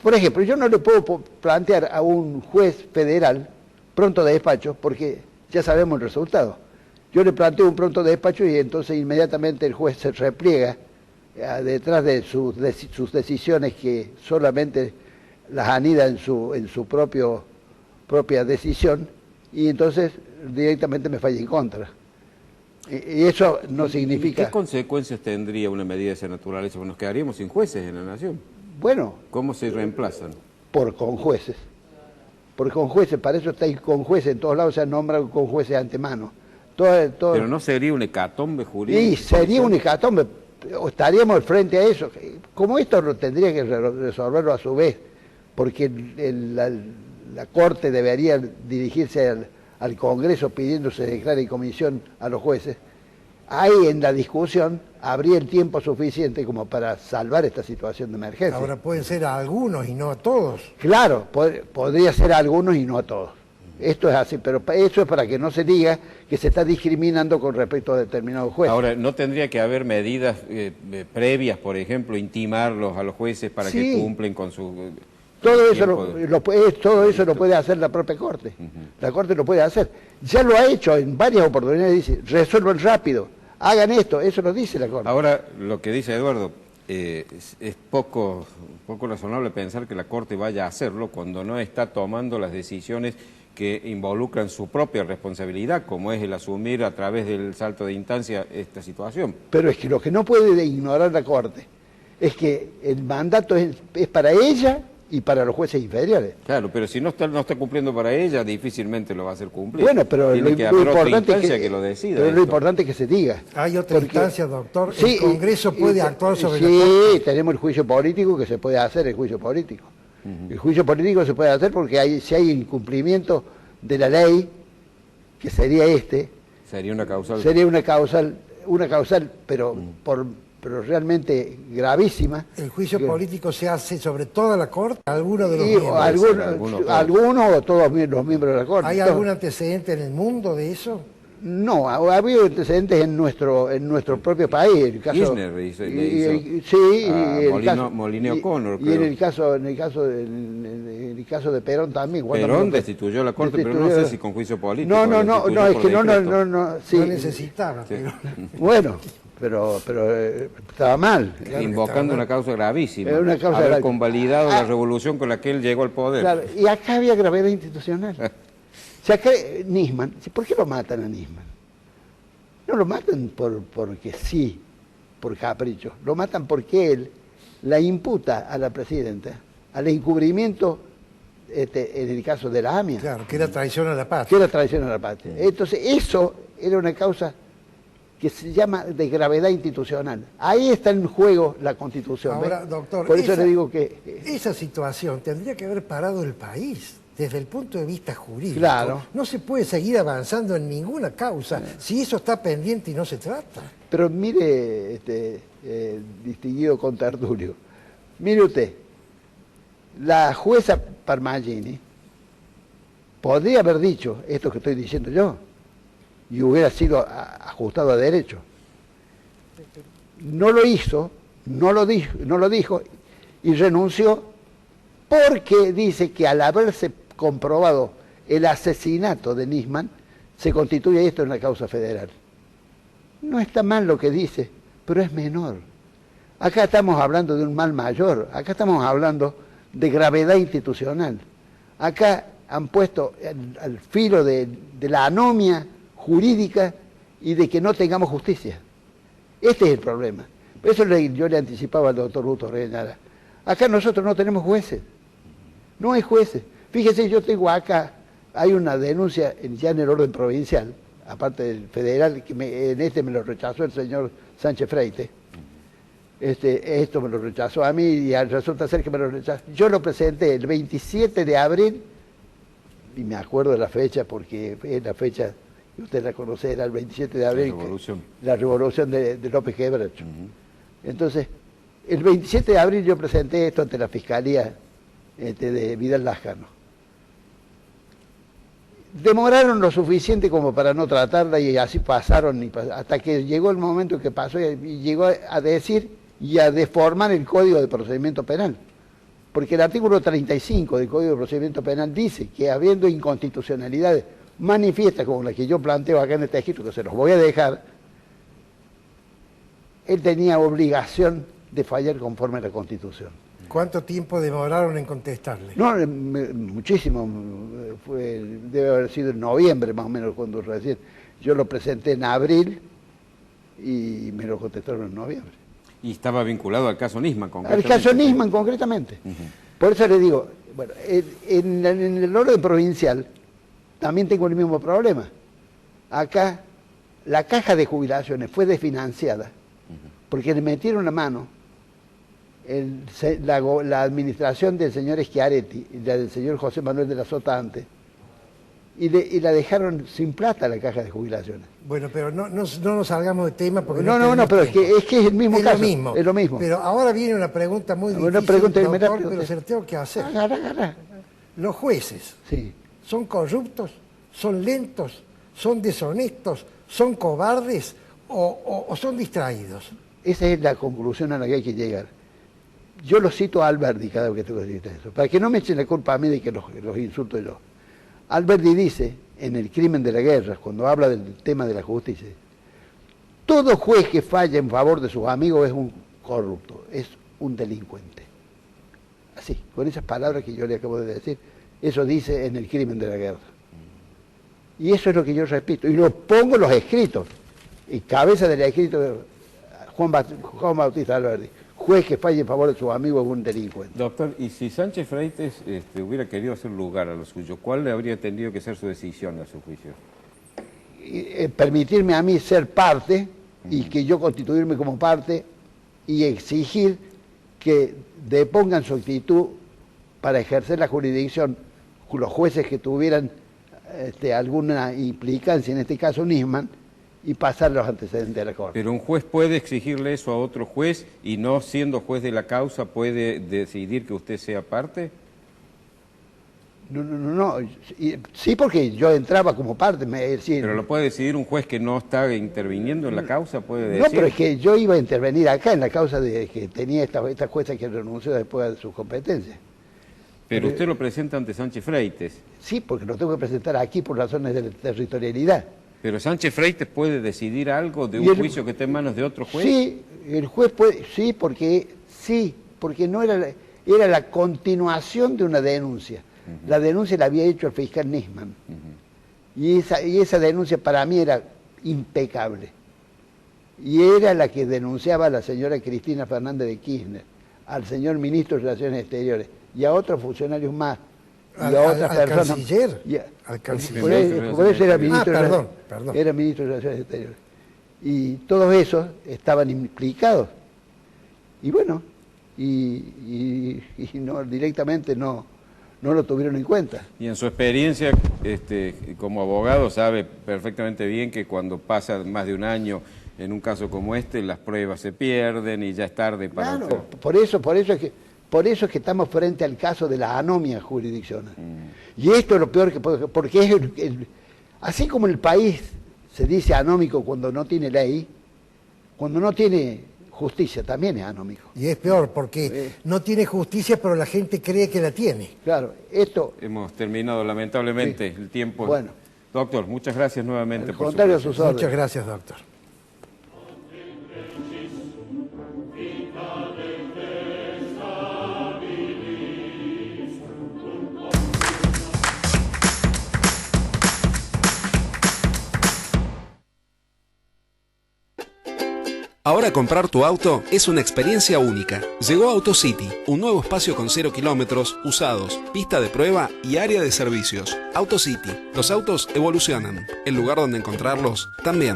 Speaker 6: por ejemplo, yo no le puedo plantear a un juez federal pronto de despacho, porque ya sabemos el resultado. Yo le planteo un pronto de despacho y entonces inmediatamente el juez se repliega detrás de sus decisiones, que solamente las anida en su propia decisión, y entonces directamente me falla en contra. Y eso no significa...
Speaker 1: ¿Qué consecuencias tendría una medida de esa naturaleza? Nos quedaríamos sin jueces en la Nación.
Speaker 6: Bueno...
Speaker 1: ¿Cómo se reemplazan?
Speaker 6: Por conjueces. Por conjueces, para eso está ahí conjueces, en todos lados se han nombrado conjueces de antemano.
Speaker 1: Pero no sería un hecatombe jurídico.
Speaker 6: Y sería un hecatombe, estaríamos frente a eso. Como esto lo tendría que resolverlo a su vez, porque la Corte debería dirigirse al Congreso pidiendo se declare en comisión a los jueces. Ahí en la discusión habría el tiempo suficiente como para salvar esta situación de emergencia.
Speaker 2: Ahora pueden ser a algunos y no a todos.
Speaker 6: Claro, podría ser a algunos y no a todos. Esto es así, pero eso es para que no se diga que se está discriminando con respecto a determinados jueces.
Speaker 1: Ahora, ¿no tendría que haber medidas previas, por ejemplo, intimarlos a los jueces para que cumplen con su...
Speaker 6: Todo eso lo puede hacer la propia Corte. La Corte lo puede hacer. Ya lo ha hecho en varias oportunidades, dice, resuelvan rápido, hagan esto, eso lo dice la Corte.
Speaker 1: Ahora, lo que dice Eduardo, es poco razonable pensar que la Corte vaya a hacerlo cuando no está tomando las decisiones que involucran su propia responsabilidad, como es el asumir a través del salto de instancia esta situación.
Speaker 6: Pero es que lo que no puede ignorar la Corte es que el mandato es para ella y para los jueces inferiores.
Speaker 1: Claro, pero si no está cumpliendo para ella, difícilmente lo va a hacer cumplir.
Speaker 6: Bueno, pero
Speaker 1: Tiene que haber otra instancia que lo decida.
Speaker 6: Pero lo importante es que se diga.
Speaker 2: Hay otra instancia, doctor.
Speaker 6: Sí,
Speaker 2: el Congreso puede actuar sobre la
Speaker 6: Corte.
Speaker 2: Sí,
Speaker 6: tenemos el juicio político, que se puede hacer el juicio político. El juicio político se puede hacer porque si hay incumplimiento de la ley, que sería
Speaker 1: sería una causal.
Speaker 6: Sería una causal, pero realmente gravísima.
Speaker 2: ¿El juicio político se hace sobre toda la Corte? ¿Alguno de los miembros?
Speaker 6: Algunos o todos los miembros de la Corte.
Speaker 2: ¿Hay algún antecedente en el mundo de eso?
Speaker 6: No, ha habido antecedentes en nuestro propio país. El caso,
Speaker 1: Kirchner Moline O'Connor.
Speaker 6: Y en el caso de Perón también.
Speaker 1: Perón destituyó la Corte, pero no sé si con juicio político.
Speaker 6: No, es que no
Speaker 2: necesitaba.
Speaker 6: Sí.
Speaker 2: Pero...
Speaker 6: Bueno, estaba mal.
Speaker 2: Claro,
Speaker 1: invocando una causa gravísima.
Speaker 6: Una causa
Speaker 1: haber
Speaker 6: grave.
Speaker 1: convalidado la revolución con la que él llegó al poder.
Speaker 6: Claro, y acá había gravedad institucional. O sea, acá Nisman, ¿por qué lo matan a Nisman? No lo matan porque sí, por capricho. Lo matan porque él la imputa a la presidenta al encubrimiento, en el caso de la AMIA.
Speaker 2: Claro, que era traición a la
Speaker 6: Que
Speaker 2: patria.
Speaker 6: era traición a la patria. Entonces, eso era una causa que se llama de gravedad institucional. Ahí está en juego la Constitución.
Speaker 2: Ahora,
Speaker 6: ¿ves?
Speaker 2: doctor,
Speaker 6: por eso le digo que...
Speaker 2: esa situación tendría que haber parado el país desde el punto de vista jurídico.
Speaker 6: Claro.
Speaker 2: No se puede seguir avanzando en ninguna causa si eso está pendiente y no se trata.
Speaker 6: Pero mire, distinguido contertulio, mire usted, la jueza Parmagini podría haber dicho esto que estoy diciendo yo y hubiera sido ajustado a derecho. No lo hizo, no lo dijo y renunció porque dice que al haberse comprobado el asesinato de Nisman, se constituye esto en una causa federal. No está mal lo que dice, pero es menor. Acá estamos hablando de un mal mayor, acá estamos hablando de gravedad institucional. Acá han puesto al filo de la anomia jurídica y de que no tengamos justicia. Este es el problema. Por eso yo le anticipaba al doctor Luto Reñara. Acá nosotros no tenemos jueces. No hay jueces. Fíjese, yo tengo acá, hay una denuncia ya en el orden provincial, aparte del federal, que me lo rechazó el señor Sánchez Freite. Esto me lo rechazó a mí y resulta ser que me lo rechazó. Yo lo presenté el 27 de abril, y me acuerdo de la fecha porque es la fecha que usted la conoce, era el 27 de abril. La revolución de López Quebracho. Entonces, el 27 de abril yo presenté esto ante la Fiscalía de Vidal Lázcano. Demoraron lo suficiente como para no tratarla y así pasaron hasta que llegó el momento en que pasó y llegó a decir y a deformar el Código de Procedimiento Penal. Porque el artículo 35 del Código de Procedimiento Penal dice que habiendo inconstitucionalidades manifiestas como la que yo planteo acá en este escrito, que se los voy a dejar, él tenía obligación de fallar conforme a la Constitución.
Speaker 2: ¿Cuánto tiempo demoraron en contestarle?
Speaker 6: No, muchísimo. Debe haber sido en noviembre más o menos cuando recién. Yo lo presenté en abril y me lo contestaron en noviembre.
Speaker 1: Y estaba vinculado al caso Nisman, concretamente.
Speaker 6: Al caso Nisman, concretamente. Por eso le digo, bueno, en el orden provincial también tengo el mismo problema. Acá la caja de jubilaciones fue desfinanciada porque le metieron la mano la administración del señor Schiaretti y la del señor José Manuel de la Sota antes, y la dejaron sin plata la caja de jubilaciones.
Speaker 2: Bueno, pero no nos salgamos de tema porque
Speaker 6: no, pero es que es el mismo caso. Es lo mismo.
Speaker 2: Pero ahora viene una pregunta muy difícil, doctor, pero se la tengo que hacer.
Speaker 6: Agarra.
Speaker 2: Los jueces,
Speaker 6: sí,
Speaker 2: ¿son corruptos? ¿Son lentos? ¿Son deshonestos? ¿Son cobardes? ¿O son distraídos?
Speaker 6: Esa es la conclusión a la que hay que llegar. Yo lo cito a Alberdi cada vez que tengo que decir eso, para que no me echen la culpa a mí de que los insulto yo. Alberdi dice, en El crimen de la guerra, cuando habla del tema de la justicia, todo juez que falla en favor de sus amigos es un corrupto, es un delincuente. Así, con esas palabras que yo le acabo de decir, eso dice en El crimen de la guerra. Y eso es lo que yo repito, y lo pongo en los escritos, y cabeza del escrito Juan Bautista Alberdi. Juez que falle en favor de sus amigos es un delincuente.
Speaker 1: Doctor, y si Sánchez Freites hubiera querido hacer lugar a lo suyo, ¿cuál habría tenido que ser su decisión a su juicio?
Speaker 6: Permitirme a mí ser parte y que yo constituirme como parte y exigir que depongan su actitud para ejercer la jurisdicción los jueces que tuvieran alguna implicancia, en este caso Nisman, y pasar los antecedentes de la Corte.
Speaker 1: Pero un juez puede exigirle eso a otro juez y no siendo juez de la causa puede decidir que usted sea parte.
Speaker 6: No. Sí, porque yo entraba como parte.
Speaker 1: Pero lo puede decidir un juez que no está interviniendo en la causa, puede decir.
Speaker 6: No, pero es que yo iba a intervenir acá en la causa de que tenía esta jueza que renunció después de sus competencias.
Speaker 1: Pero usted lo presenta ante Sánchez Freites.
Speaker 6: Sí, porque lo tengo que presentar aquí por razones de territorialidad.
Speaker 1: Pero Sánchez Freites puede decidir algo de un juicio que esté en manos de otro juez.
Speaker 6: Sí, el juez puede, porque no era la continuación de una denuncia. La denuncia la había hecho el fiscal Nisman. Y esa denuncia para mí era impecable. Y era la que denunciaba a la señora Cristina Fernández de Kirchner, al señor ministro de Relaciones Exteriores y a otros funcionarios más. Y a otras personas.
Speaker 2: Canciller.
Speaker 6: Al
Speaker 2: canciller.
Speaker 6: Por eso era ministro,
Speaker 2: perdón.
Speaker 6: Era ministro de Relaciones Exteriores. Y todos esos estaban implicados. Y bueno, y no, directamente no lo tuvieron en cuenta.
Speaker 1: Y en su experiencia como abogado sabe perfectamente bien que cuando pasa más de un año en un caso como este, las pruebas se pierden y ya es tarde para...
Speaker 6: Claro, por eso es que estamos frente al caso de la anomia jurisdiccional. Y esto es lo peor que puede... Porque es así como el país se dice anómico cuando no tiene ley, cuando no tiene justicia también es anómico.
Speaker 2: Y es peor porque no tiene justicia, pero la gente cree que la tiene.
Speaker 6: Claro, esto...
Speaker 1: Hemos terminado lamentablemente el tiempo.
Speaker 6: Bueno.
Speaker 1: Doctor, muchas gracias nuevamente por su
Speaker 6: presencia. Sus órdenes.
Speaker 2: Muchas gracias, doctor.
Speaker 5: Ahora comprar tu auto es una experiencia única. Llegó AutoCity, un nuevo espacio con 0 kilómetros, usados, pista de prueba y área de servicios. AutoCity, los autos evolucionan. El lugar donde encontrarlos también.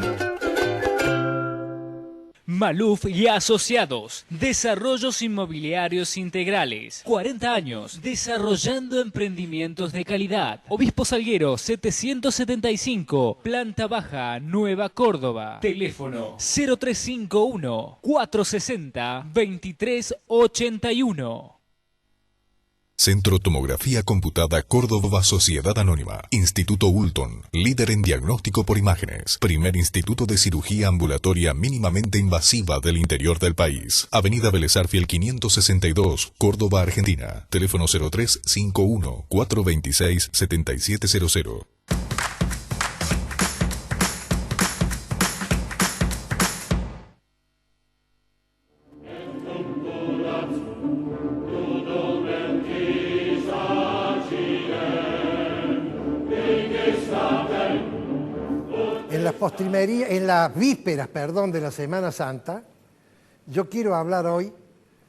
Speaker 4: Maluf y Asociados, desarrollos inmobiliarios integrales, 40 años, desarrollando emprendimientos de calidad. Obispo Salguero 775, planta baja, Nueva Córdoba. Teléfono 0351 460 2381.
Speaker 3: Centro Tomografía Computada Córdoba Sociedad Anónima. Instituto Ulton, líder en diagnóstico por imágenes. Primer instituto de cirugía ambulatoria mínimamente invasiva del interior del país. Avenida Vélez Arfiel 562, Córdoba, Argentina. Teléfono 0351 426 7700.
Speaker 2: En las vísperas, de la Semana Santa, yo quiero hablar hoy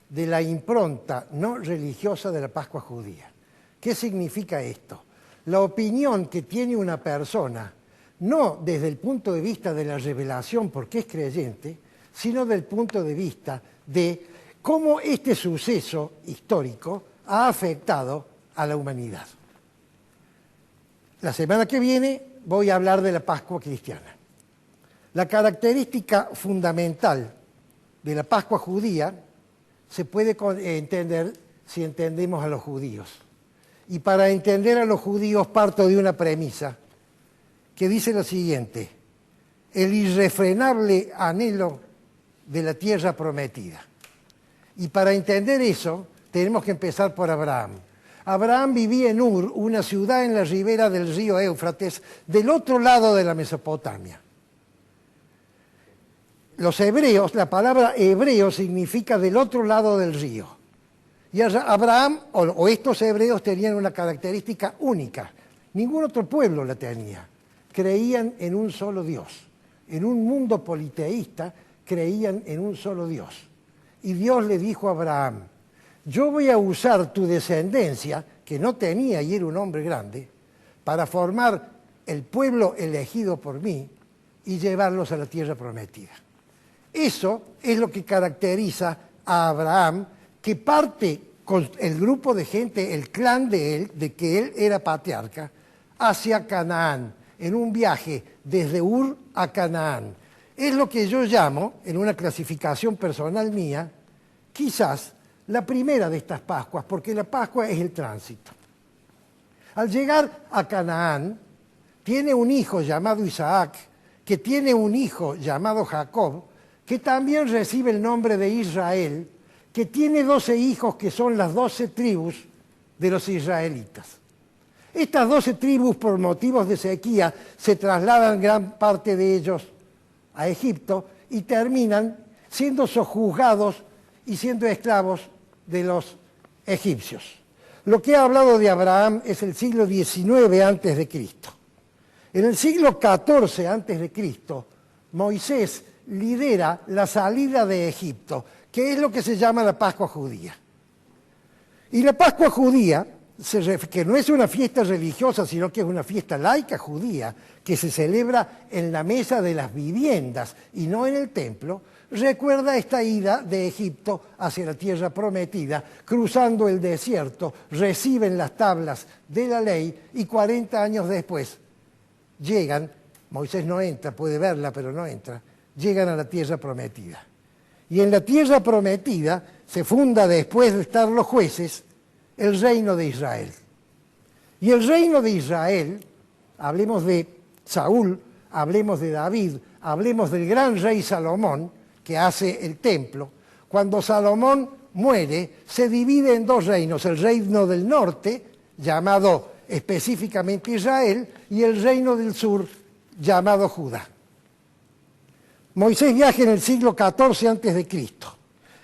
Speaker 2: de la impronta no religiosa de la Pascua judía. ¿Qué significa esto? La opinión que tiene una persona, no desde el punto de vista de la revelación porque es creyente, sino del punto de vista de cómo este suceso histórico ha afectado a la humanidad. La semana que viene voy a hablar de la Pascua cristiana. La característica fundamental de la Pascua judía se puede entender si entendemos a los judíos. Y para entender a los judíos parto de una premisa que dice lo siguiente: el irrefrenable anhelo de la tierra prometida. Y para entender eso tenemos que empezar por Abraham. Abraham vivía en Ur, una ciudad en la ribera del río Éufrates, del otro lado de la Mesopotamia. Los hebreos, la palabra hebreo significa del otro lado del río. Y Abraham, o estos hebreos, tenían una característica única. Ningún otro pueblo la tenía. Creían en un solo Dios. En un mundo politeísta, creían en un solo Dios. Y Dios le dijo a Abraham: yo voy a usar tu descendencia, que no tenía y era un hombre grande, para formar el pueblo elegido por mí y llevarlos a la tierra prometida. Eso es lo que caracteriza a Abraham, que parte con el grupo de gente, el clan de él, de que él era patriarca, hacia Canaán, en un viaje desde Ur a Canaán. Es lo que yo llamo, en una clasificación personal mía, quizás la primera de estas Pascuas, porque la Pascua es el tránsito. Al llegar a Canaán, tiene un hijo llamado Isaac, que tiene un hijo llamado Jacob, que también recibe el nombre de Israel, que tiene 12 hijos que son las 12 tribus de los israelitas. Estas 12 tribus, por motivos de sequía, se trasladan gran parte de ellos a Egipto y terminan siendo sojuzgados y siendo esclavos de los egipcios. Lo que he hablado de Abraham es el siglo XIX antes de Cristo. En el siglo XIV antes de Cristo, Moisés lidera la salida de Egipto, que es lo que se llama la Pascua judía. Y la Pascua judía, que no es una fiesta religiosa, sino que es una fiesta laica judía, que se celebra en la mesa de las viviendas y no en el templo, recuerda esta ida de Egipto hacia la tierra prometida, cruzando el desierto, reciben las tablas de la ley y 40 años después llegan, Moisés no entra, puede verla pero no entra, llegan a la tierra prometida. Y en la tierra prometida se funda, después de estar los jueces, el reino de Israel. Y el reino de Israel, hablemos de Saúl, hablemos de David, hablemos del gran rey Salomón, que hace el templo. Cuando Salomón muere, se divide en dos reinos, el reino del norte, llamado específicamente Israel, y el reino del sur, llamado Judá. Moisés viaja en el siglo XIV antes de Cristo.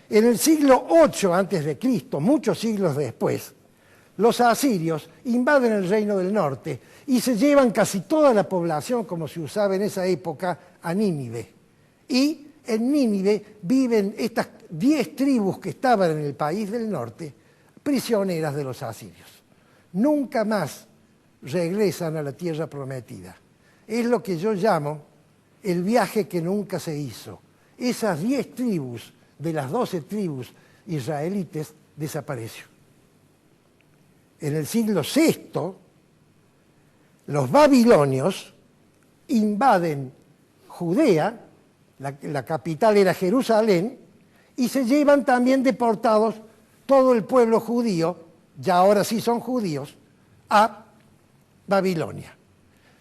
Speaker 2: En el siglo VIII antes de Cristo, muchos siglos después, los asirios invaden el reino del norte y se llevan casi toda la población, como se usaba en esa época, a Nínive. Y en Nínive viven estas 10 tribus que estaban en el país del norte, prisioneras de los asirios. Nunca más regresan a la tierra prometida. Es lo que yo llamo el viaje que nunca se hizo. Esas 10 tribus, de las 12 tribus israelitas, desapareció. En el siglo VI, los babilonios invaden Judea, la capital era Jerusalén, y se llevan también deportados todo el pueblo judío, ya ahora sí son judíos, a Babilonia.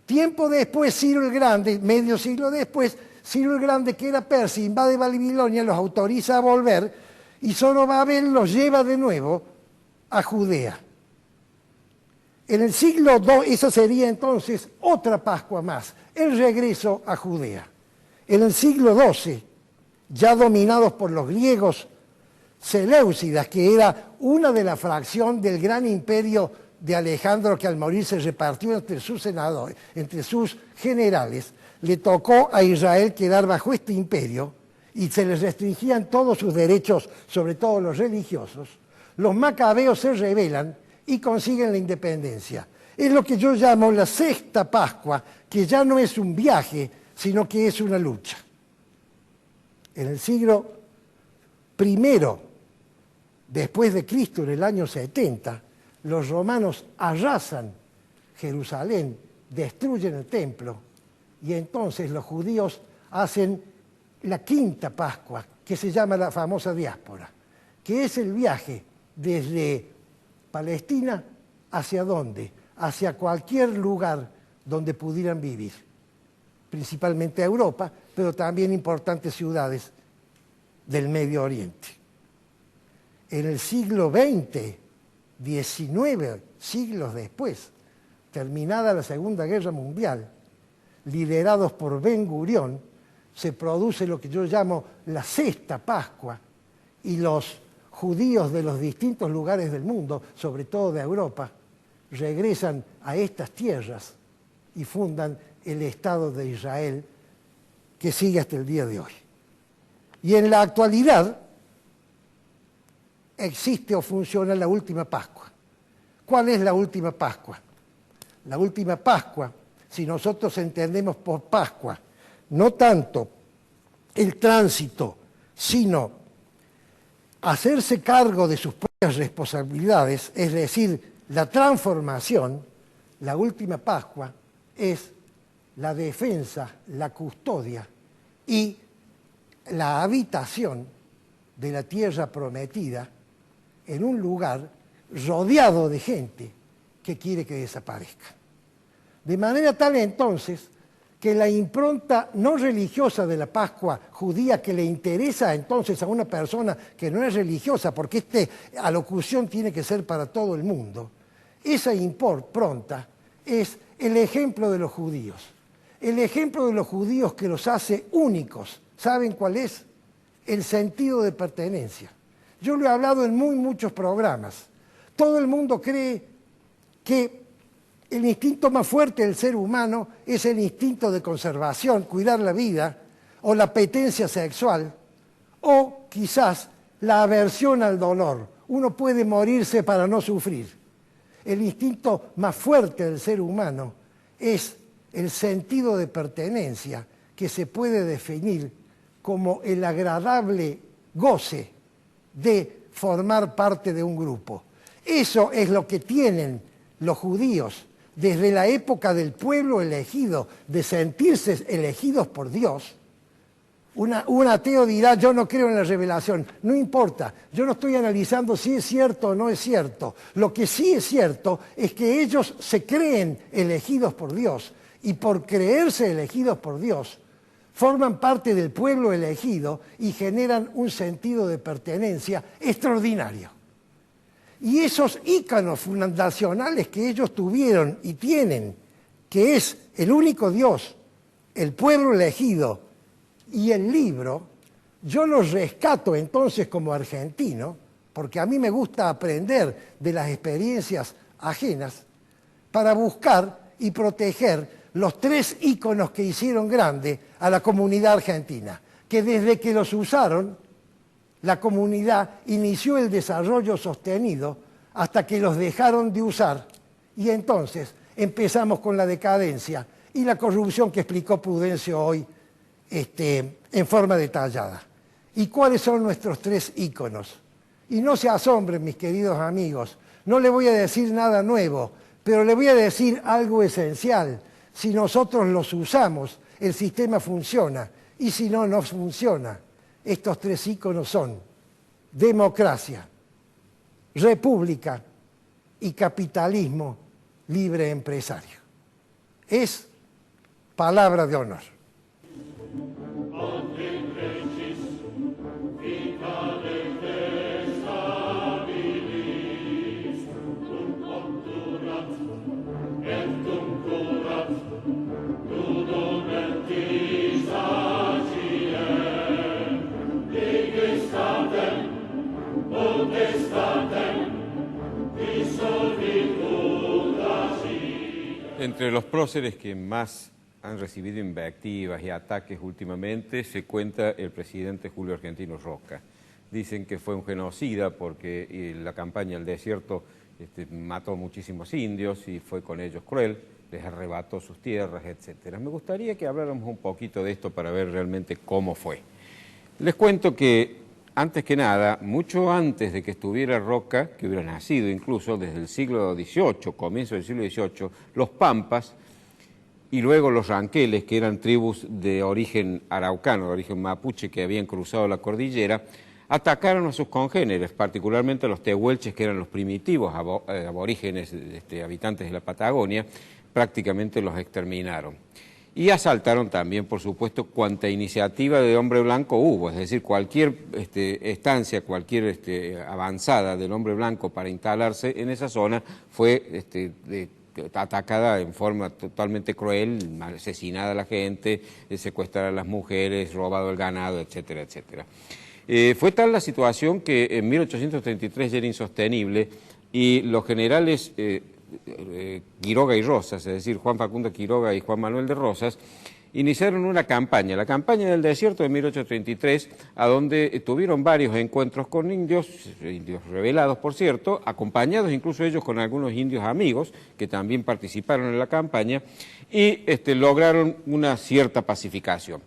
Speaker 2: Tiempo después, Ciro el Grande, medio siglo después, Ciro el Grande, que era persa, invade Babilonia, los autoriza a volver, y Zorobabel los lleva de nuevo a Judea. En el siglo II, esa sería entonces otra Pascua más, el regreso a Judea. En el siglo XII, ya dominados por los griegos seleucidas, que era una de la fracción del gran imperio de Alejandro, que al morir se repartió entre sus senadores, entre sus generales, le tocó a Israel quedar bajo este imperio y se les restringían todos sus derechos, sobre todo los religiosos. Los macabeos se rebelan y consiguen la independencia. Es lo que yo llamo la sexta Pascua, que ya no es un viaje, sino que es una lucha. En el siglo I después de Cristo, en el año 70, los romanos arrasan Jerusalén, destruyen el templo, y entonces los judíos hacen la quinta Pascua, que se llama la famosa diáspora, que es el viaje desde Palestina hacia dónde, hacia cualquier lugar donde pudieran vivir, principalmente a Europa, pero también importantes ciudades del Medio Oriente. En el siglo XX, 19 siglos después, terminada la Segunda Guerra Mundial, liderados por Ben Gurión, se produce lo que yo llamo la sexta Pascua, y los judíos de los distintos lugares del mundo, sobre todo de Europa, regresan a estas tierras y fundan el Estado de Israel, que sigue hasta el día de hoy. Y en la actualidad existe o funciona la última Pascua. ¿Cuál es la última Pascua? La última Pascua, si nosotros entendemos por Pascua, no tanto el tránsito, sino hacerse cargo de sus propias responsabilidades, es decir, la transformación, la última Pascua es la defensa, la custodia y la habitación de la tierra prometida en un lugar rodeado de gente que quiere que desaparezca. De manera tal entonces que la impronta no religiosa de la Pascua judía, que le interesa entonces a una persona que no es religiosa, porque esta alocución tiene que ser para todo el mundo, esa impronta es el ejemplo de los judíos. El ejemplo de los judíos que los hace únicos. ¿Saben cuál es? El sentido de pertenencia. Yo lo he hablado en muchos programas. Todo el mundo cree que el instinto más fuerte del ser humano es el instinto de conservación, cuidar la vida, o la apetencia sexual, o quizás la aversión al dolor. Uno puede morirse para no sufrir. El instinto más fuerte del ser humano es el sentido de pertenencia, que se puede definir como el agradable goce de formar parte de un grupo. Eso es lo que tienen los judíos desde la época del pueblo elegido, de sentirse elegidos por Dios. Un ateo dirá, yo no creo en la revelación. No importa, yo no estoy analizando si es cierto o no es cierto. Lo que sí es cierto es que ellos se creen elegidos por Dios, y por creerse elegidos por Dios, forman parte del pueblo elegido y generan un sentido de pertenencia extraordinario. Y esos íconos fundacionales que ellos tuvieron y tienen, que es el único Dios, el pueblo elegido y el libro, yo los rescato entonces como argentino, porque a mí me gusta aprender de las experiencias ajenas, para buscar y proteger los tres íconos que hicieron grande a la comunidad argentina, que desde que los usaron, la comunidad inició el desarrollo sostenido hasta que los dejaron de usar, y entonces empezamos con la decadencia y la corrupción que explicó Prudencio hoy en forma detallada. ¿Y cuáles son nuestros tres íconos? Y no se asombren, mis queridos amigos, no le voy a decir nada nuevo, pero le voy a decir algo esencial. Si nosotros los usamos, el sistema funciona, y si no, no funciona. Estos tres íconos son democracia, república y capitalismo libre empresario. Es palabra de honor.
Speaker 1: Entre los próceres que más han recibido invectivas y ataques últimamente se cuenta el presidente Julio Argentino Roca. Dicen que fue un genocida porque la campaña del desierto mató muchísimos indios y fue con ellos cruel, les arrebató sus tierras, etc. Me gustaría que habláramos un poquito de esto para ver realmente cómo fue. Les cuento que, antes que nada, mucho antes de que estuviera Roca, que hubiera nacido incluso desde el siglo XVIII, comienzo del siglo XVIII, los pampas y luego los ranqueles, que eran tribus de origen araucano, de origen mapuche, que habían cruzado la cordillera, atacaron a sus congéneres, particularmente a los tehuelches, que eran los primitivos aborígenes, habitantes de la Patagonia, prácticamente los exterminaron. Y asaltaron también, por supuesto, cuanta iniciativa de hombre blanco hubo, es decir, cualquier estancia, cualquier avanzada del hombre blanco para instalarse en esa zona fue atacada en forma totalmente cruel, asesinada a la gente, secuestrada a las mujeres, robado el ganado, etcétera, etcétera. Fue tal la situación que en 1833 ya era insostenible y los generales Quiroga y Rosas, es decir, Juan Facundo Quiroga y Juan Manuel de Rosas, iniciaron una campaña, la campaña del desierto de 1833, a donde tuvieron varios encuentros con indios rebelados, por cierto, acompañados incluso ellos con algunos indios amigos, que también participaron en la campaña, y lograron una cierta pacificación.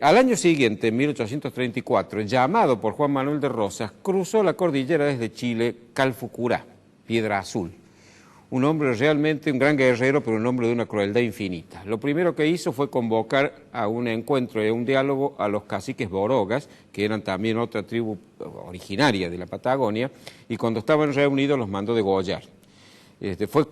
Speaker 1: Al año siguiente, en 1834, llamado por Juan Manuel de Rosas, cruzó la cordillera desde Chile, Calfucurá, Piedra Azul. Un hombre realmente, un gran guerrero, pero un hombre de una crueldad infinita. Lo primero que hizo fue convocar a un encuentro y a un diálogo a los caciques borogas, que eran también otra tribu originaria de la Patagonia, y cuando estaban reunidos los mandó degollar. Fue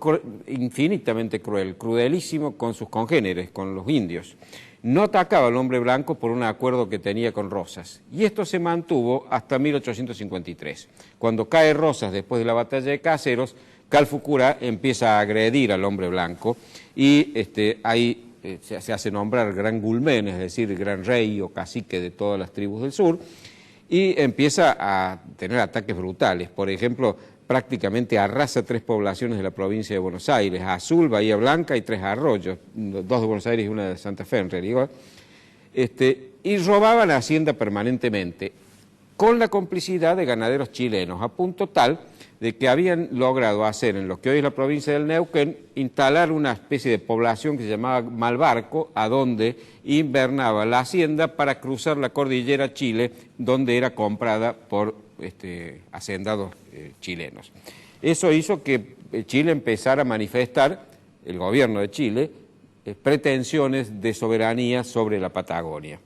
Speaker 1: infinitamente cruel, crudelísimo con sus congéneres, con los indios. No atacaba al hombre blanco por un acuerdo que tenía con Rosas. Y esto se mantuvo hasta 1853. Cuando cae Rosas después de la batalla de Caseros, Calfucurá empieza a agredir al hombre blanco y ahí se hace nombrar Gran Gulmén, es decir, el gran rey o cacique de todas las tribus del sur, y empieza a tener ataques brutales. Por ejemplo, prácticamente arrasa 3 poblaciones de la provincia de Buenos Aires, Azul, Bahía Blanca y 3 arroyos, 2 de Buenos Aires y una de Santa Fe en realidad, y robaba la hacienda permanentemente, con la complicidad de ganaderos chilenos, a punto tal de que habían logrado hacer en lo que hoy es la provincia del Neuquén, instalar una especie de población que se llamaba Malbarco, a donde invernaba la hacienda para cruzar la cordillera Chile, donde era comprada por hacendados chilenos. Eso hizo que Chile empezara a manifestar, el gobierno de Chile, pretensiones de soberanía sobre la Patagonia.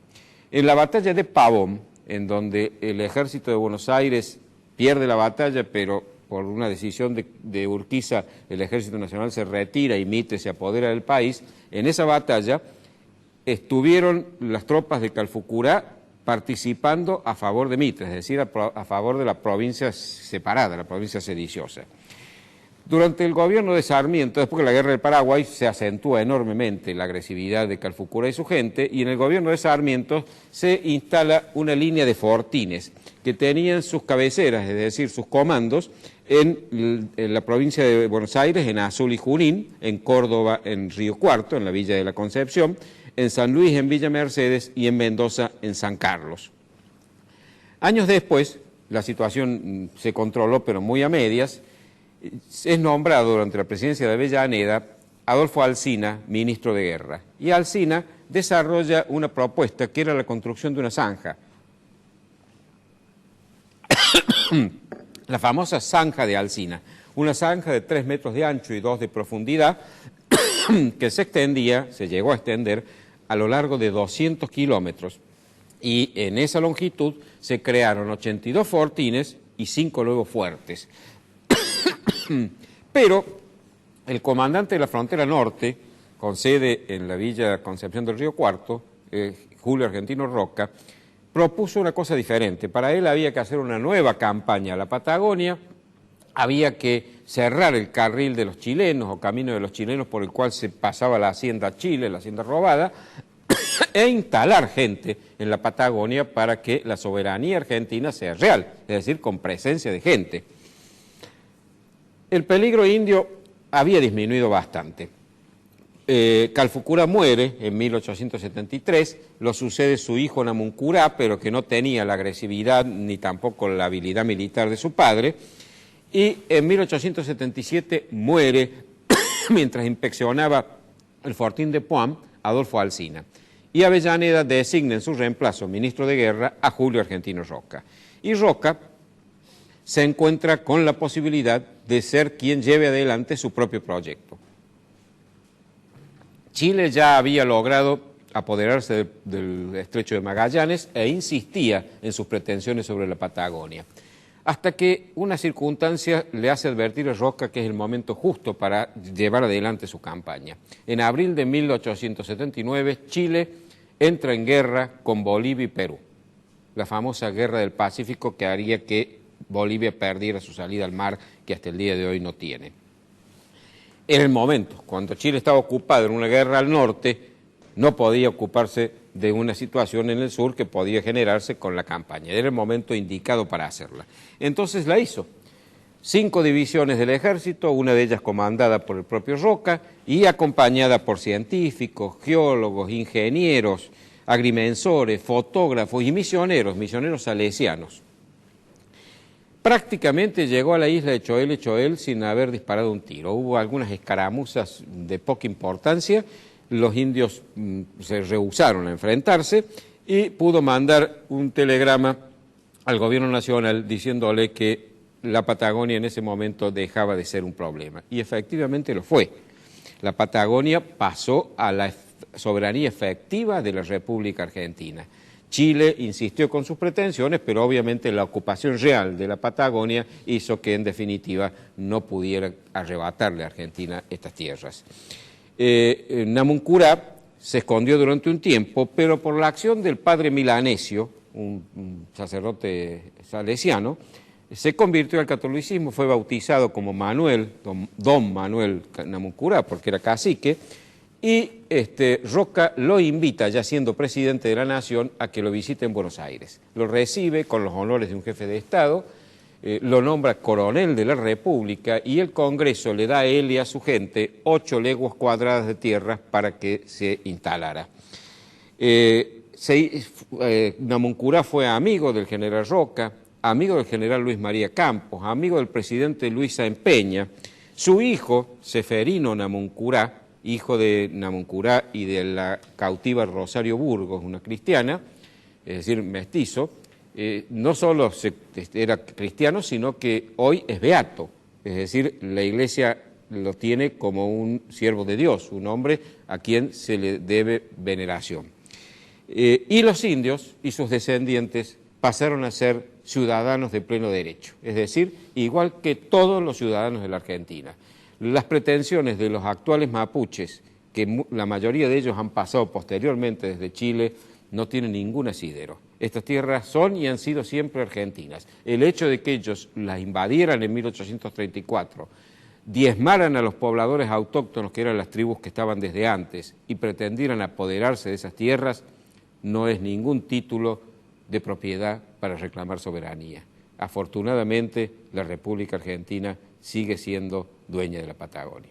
Speaker 1: En la batalla de Pavón, en donde el ejército de Buenos Aires pierde la batalla, pero por una decisión de Urquiza el Ejército Nacional se retira y Mitre se apodera del país, en esa batalla estuvieron las tropas de Calfucurá participando a favor de Mitre, es decir, a favor de la provincia separada, la provincia sediciosa. Durante el gobierno de Sarmiento, después de la Guerra del Paraguay, se acentúa enormemente la agresividad de Calfucurá y su gente, y en el gobierno de Sarmiento se instala una línea de fortines que tenían sus cabeceras, es decir, sus comandos, en la provincia de Buenos Aires, en Azul y Junín, en Córdoba, en Río Cuarto, en la Villa de la Concepción, en San Luis, en Villa Mercedes, y en Mendoza, en San Carlos. Años después, la situación se controló, pero muy a medias. Es nombrado durante la presidencia de Avellaneda Adolfo Alsina, ministro de Guerra. Y Alsina desarrolla una propuesta que era la construcción de una zanja. La famosa zanja de Alsina, una zanja de 3 metros de ancho y 2 de profundidad que se llegó a extender a lo largo de 200 kilómetros. Y en esa longitud se crearon 82 fortines y 5 nuevos fuertes. Pero el comandante de la frontera norte, con sede en la Villa Concepción del Río Cuarto, Julio Argentino Roca, propuso una cosa diferente. Para él había que hacer una nueva campaña a la Patagonia, había que cerrar el carril de los chilenos o camino de los chilenos por el cual se pasaba la hacienda a Chile, la hacienda robada, e instalar gente en la Patagonia para que la soberanía argentina sea real, es decir, con presencia de gente. El peligro indio había disminuido bastante. Calfucurá muere en 1873, lo sucede su hijo Namuncurá, pero que no tenía la agresividad ni tampoco la habilidad militar de su padre, y en 1877 muere, mientras inspeccionaba el fortín de Puam, Adolfo Alsina. Y Avellaneda designa en su reemplazo, ministro de Guerra, a Julio Argentino Roca. Y Roca se encuentra con la posibilidad de ser quien lleve adelante su propio proyecto. Chile ya había logrado apoderarse del Estrecho de Magallanes e insistía en sus pretensiones sobre la Patagonia, hasta que una circunstancia le hace advertir a Roca que es el momento justo para llevar adelante su campaña. En abril de 1879, Chile entra en guerra con Bolivia y Perú, la famosa Guerra del Pacífico que haría que Bolivia perdiera su salida al mar, que hasta el día de hoy no tiene. En el momento, cuando Chile estaba ocupado en una guerra al norte, no podía ocuparse de una situación en el sur que podía generarse con la campaña. Era el momento indicado para hacerla. Entonces la hizo. 5 divisiones del ejército, una de ellas comandada por el propio Roca y acompañada por científicos, geólogos, ingenieros, agrimensores, fotógrafos y misioneros salesianos. Prácticamente llegó a la isla de Choel sin haber disparado un tiro. Hubo algunas escaramuzas de poca importancia, los indios se rehusaron a enfrentarse y pudo mandar un telegrama al gobierno nacional diciéndole que la Patagonia en ese momento dejaba de ser un problema. Y efectivamente lo fue. La Patagonia pasó a la soberanía efectiva de la República Argentina. Chile insistió con sus pretensiones, pero obviamente la ocupación real de la Patagonia hizo que en definitiva no pudiera arrebatarle a Argentina estas tierras. Namuncurá se escondió durante un tiempo, pero por la acción del padre Milanesio, un sacerdote salesiano, se convirtió al catolicismo, fue bautizado como Manuel, don Manuel Namuncurá, porque era cacique, y Roca lo invita, ya siendo presidente de la Nación, a que lo visite en Buenos Aires. Lo recibe con los honores de un jefe de Estado, lo nombra coronel de la República y el Congreso le da a él y a su gente 8 leguas cuadradas de tierra para que se instalara. Namuncurá fue amigo del general Roca, amigo del general Luis María Campos, amigo del presidente Luis Sáenz Peña. Su hijo, Seferino Namuncurá, hijo de Namuncurá y de la cautiva Rosario Burgos, una cristiana, es decir, mestizo, no solo era cristiano, sino que hoy es beato, es decir, la Iglesia lo tiene como un siervo de Dios, un hombre a quien se le debe veneración. Y los indios y sus descendientes pasaron a ser ciudadanos de pleno derecho, es decir, igual que todos los ciudadanos de la Argentina. Las pretensiones de los actuales mapuches, que la mayoría de ellos han pasado posteriormente desde Chile, no tienen ningún asidero. Estas tierras son y han sido siempre argentinas. El hecho de que ellos las invadieran en 1834, diezmaran a los pobladores autóctonos, que eran las tribus que estaban desde antes, y pretendieran apoderarse de esas tierras, no es ningún título de propiedad para reclamar soberanía. Afortunadamente, la República Argentina sigue siendo dueña de la Patagonia.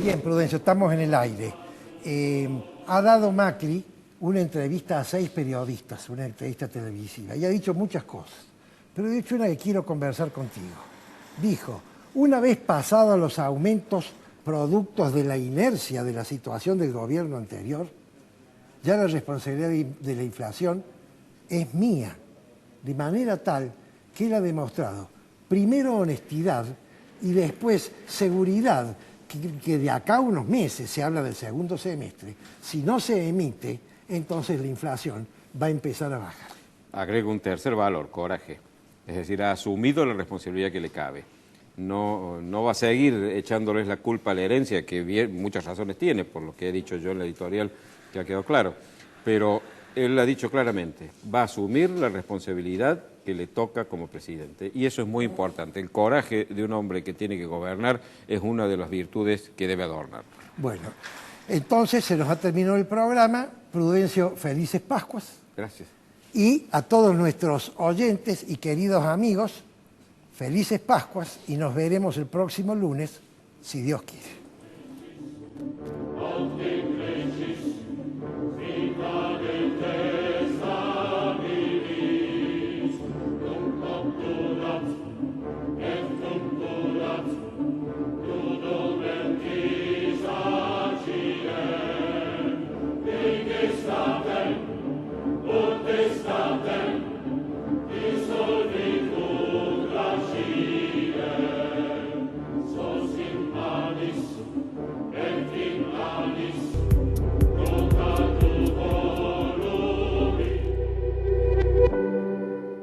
Speaker 2: Bien, Prudencio, estamos en el aire. Ha dado Macri una entrevista a 6 periodistas, una entrevista televisiva, y ha dicho muchas cosas, pero de hecho una que quiero conversar contigo. Dijo, una vez pasados los aumentos productos de la inercia de la situación del gobierno anterior, ya la responsabilidad de la inflación es mía, de manera tal que él ha demostrado primero honestidad y después seguridad, que de acá a unos meses, se habla del segundo semestre, si no se emite, entonces la inflación va a empezar a bajar.
Speaker 1: Agrego un tercer valor, coraje. Es decir, ha asumido la responsabilidad que le cabe. No va a seguir echándoles la culpa a la herencia, que bien, muchas razones tiene, por lo que he dicho yo en la editorial, que ha quedado claro. Pero él ha dicho claramente, va a asumir la responsabilidad que le toca como presidente. Y eso es muy importante. El coraje de un hombre que tiene que gobernar es una de las virtudes que debe adornar.
Speaker 2: Bueno, entonces se nos ha terminado el programa. Prudencio, felices Pascuas.
Speaker 1: Gracias.
Speaker 2: Y a todos nuestros oyentes y queridos amigos, felices Pascuas y nos veremos el próximo lunes, si Dios quiere.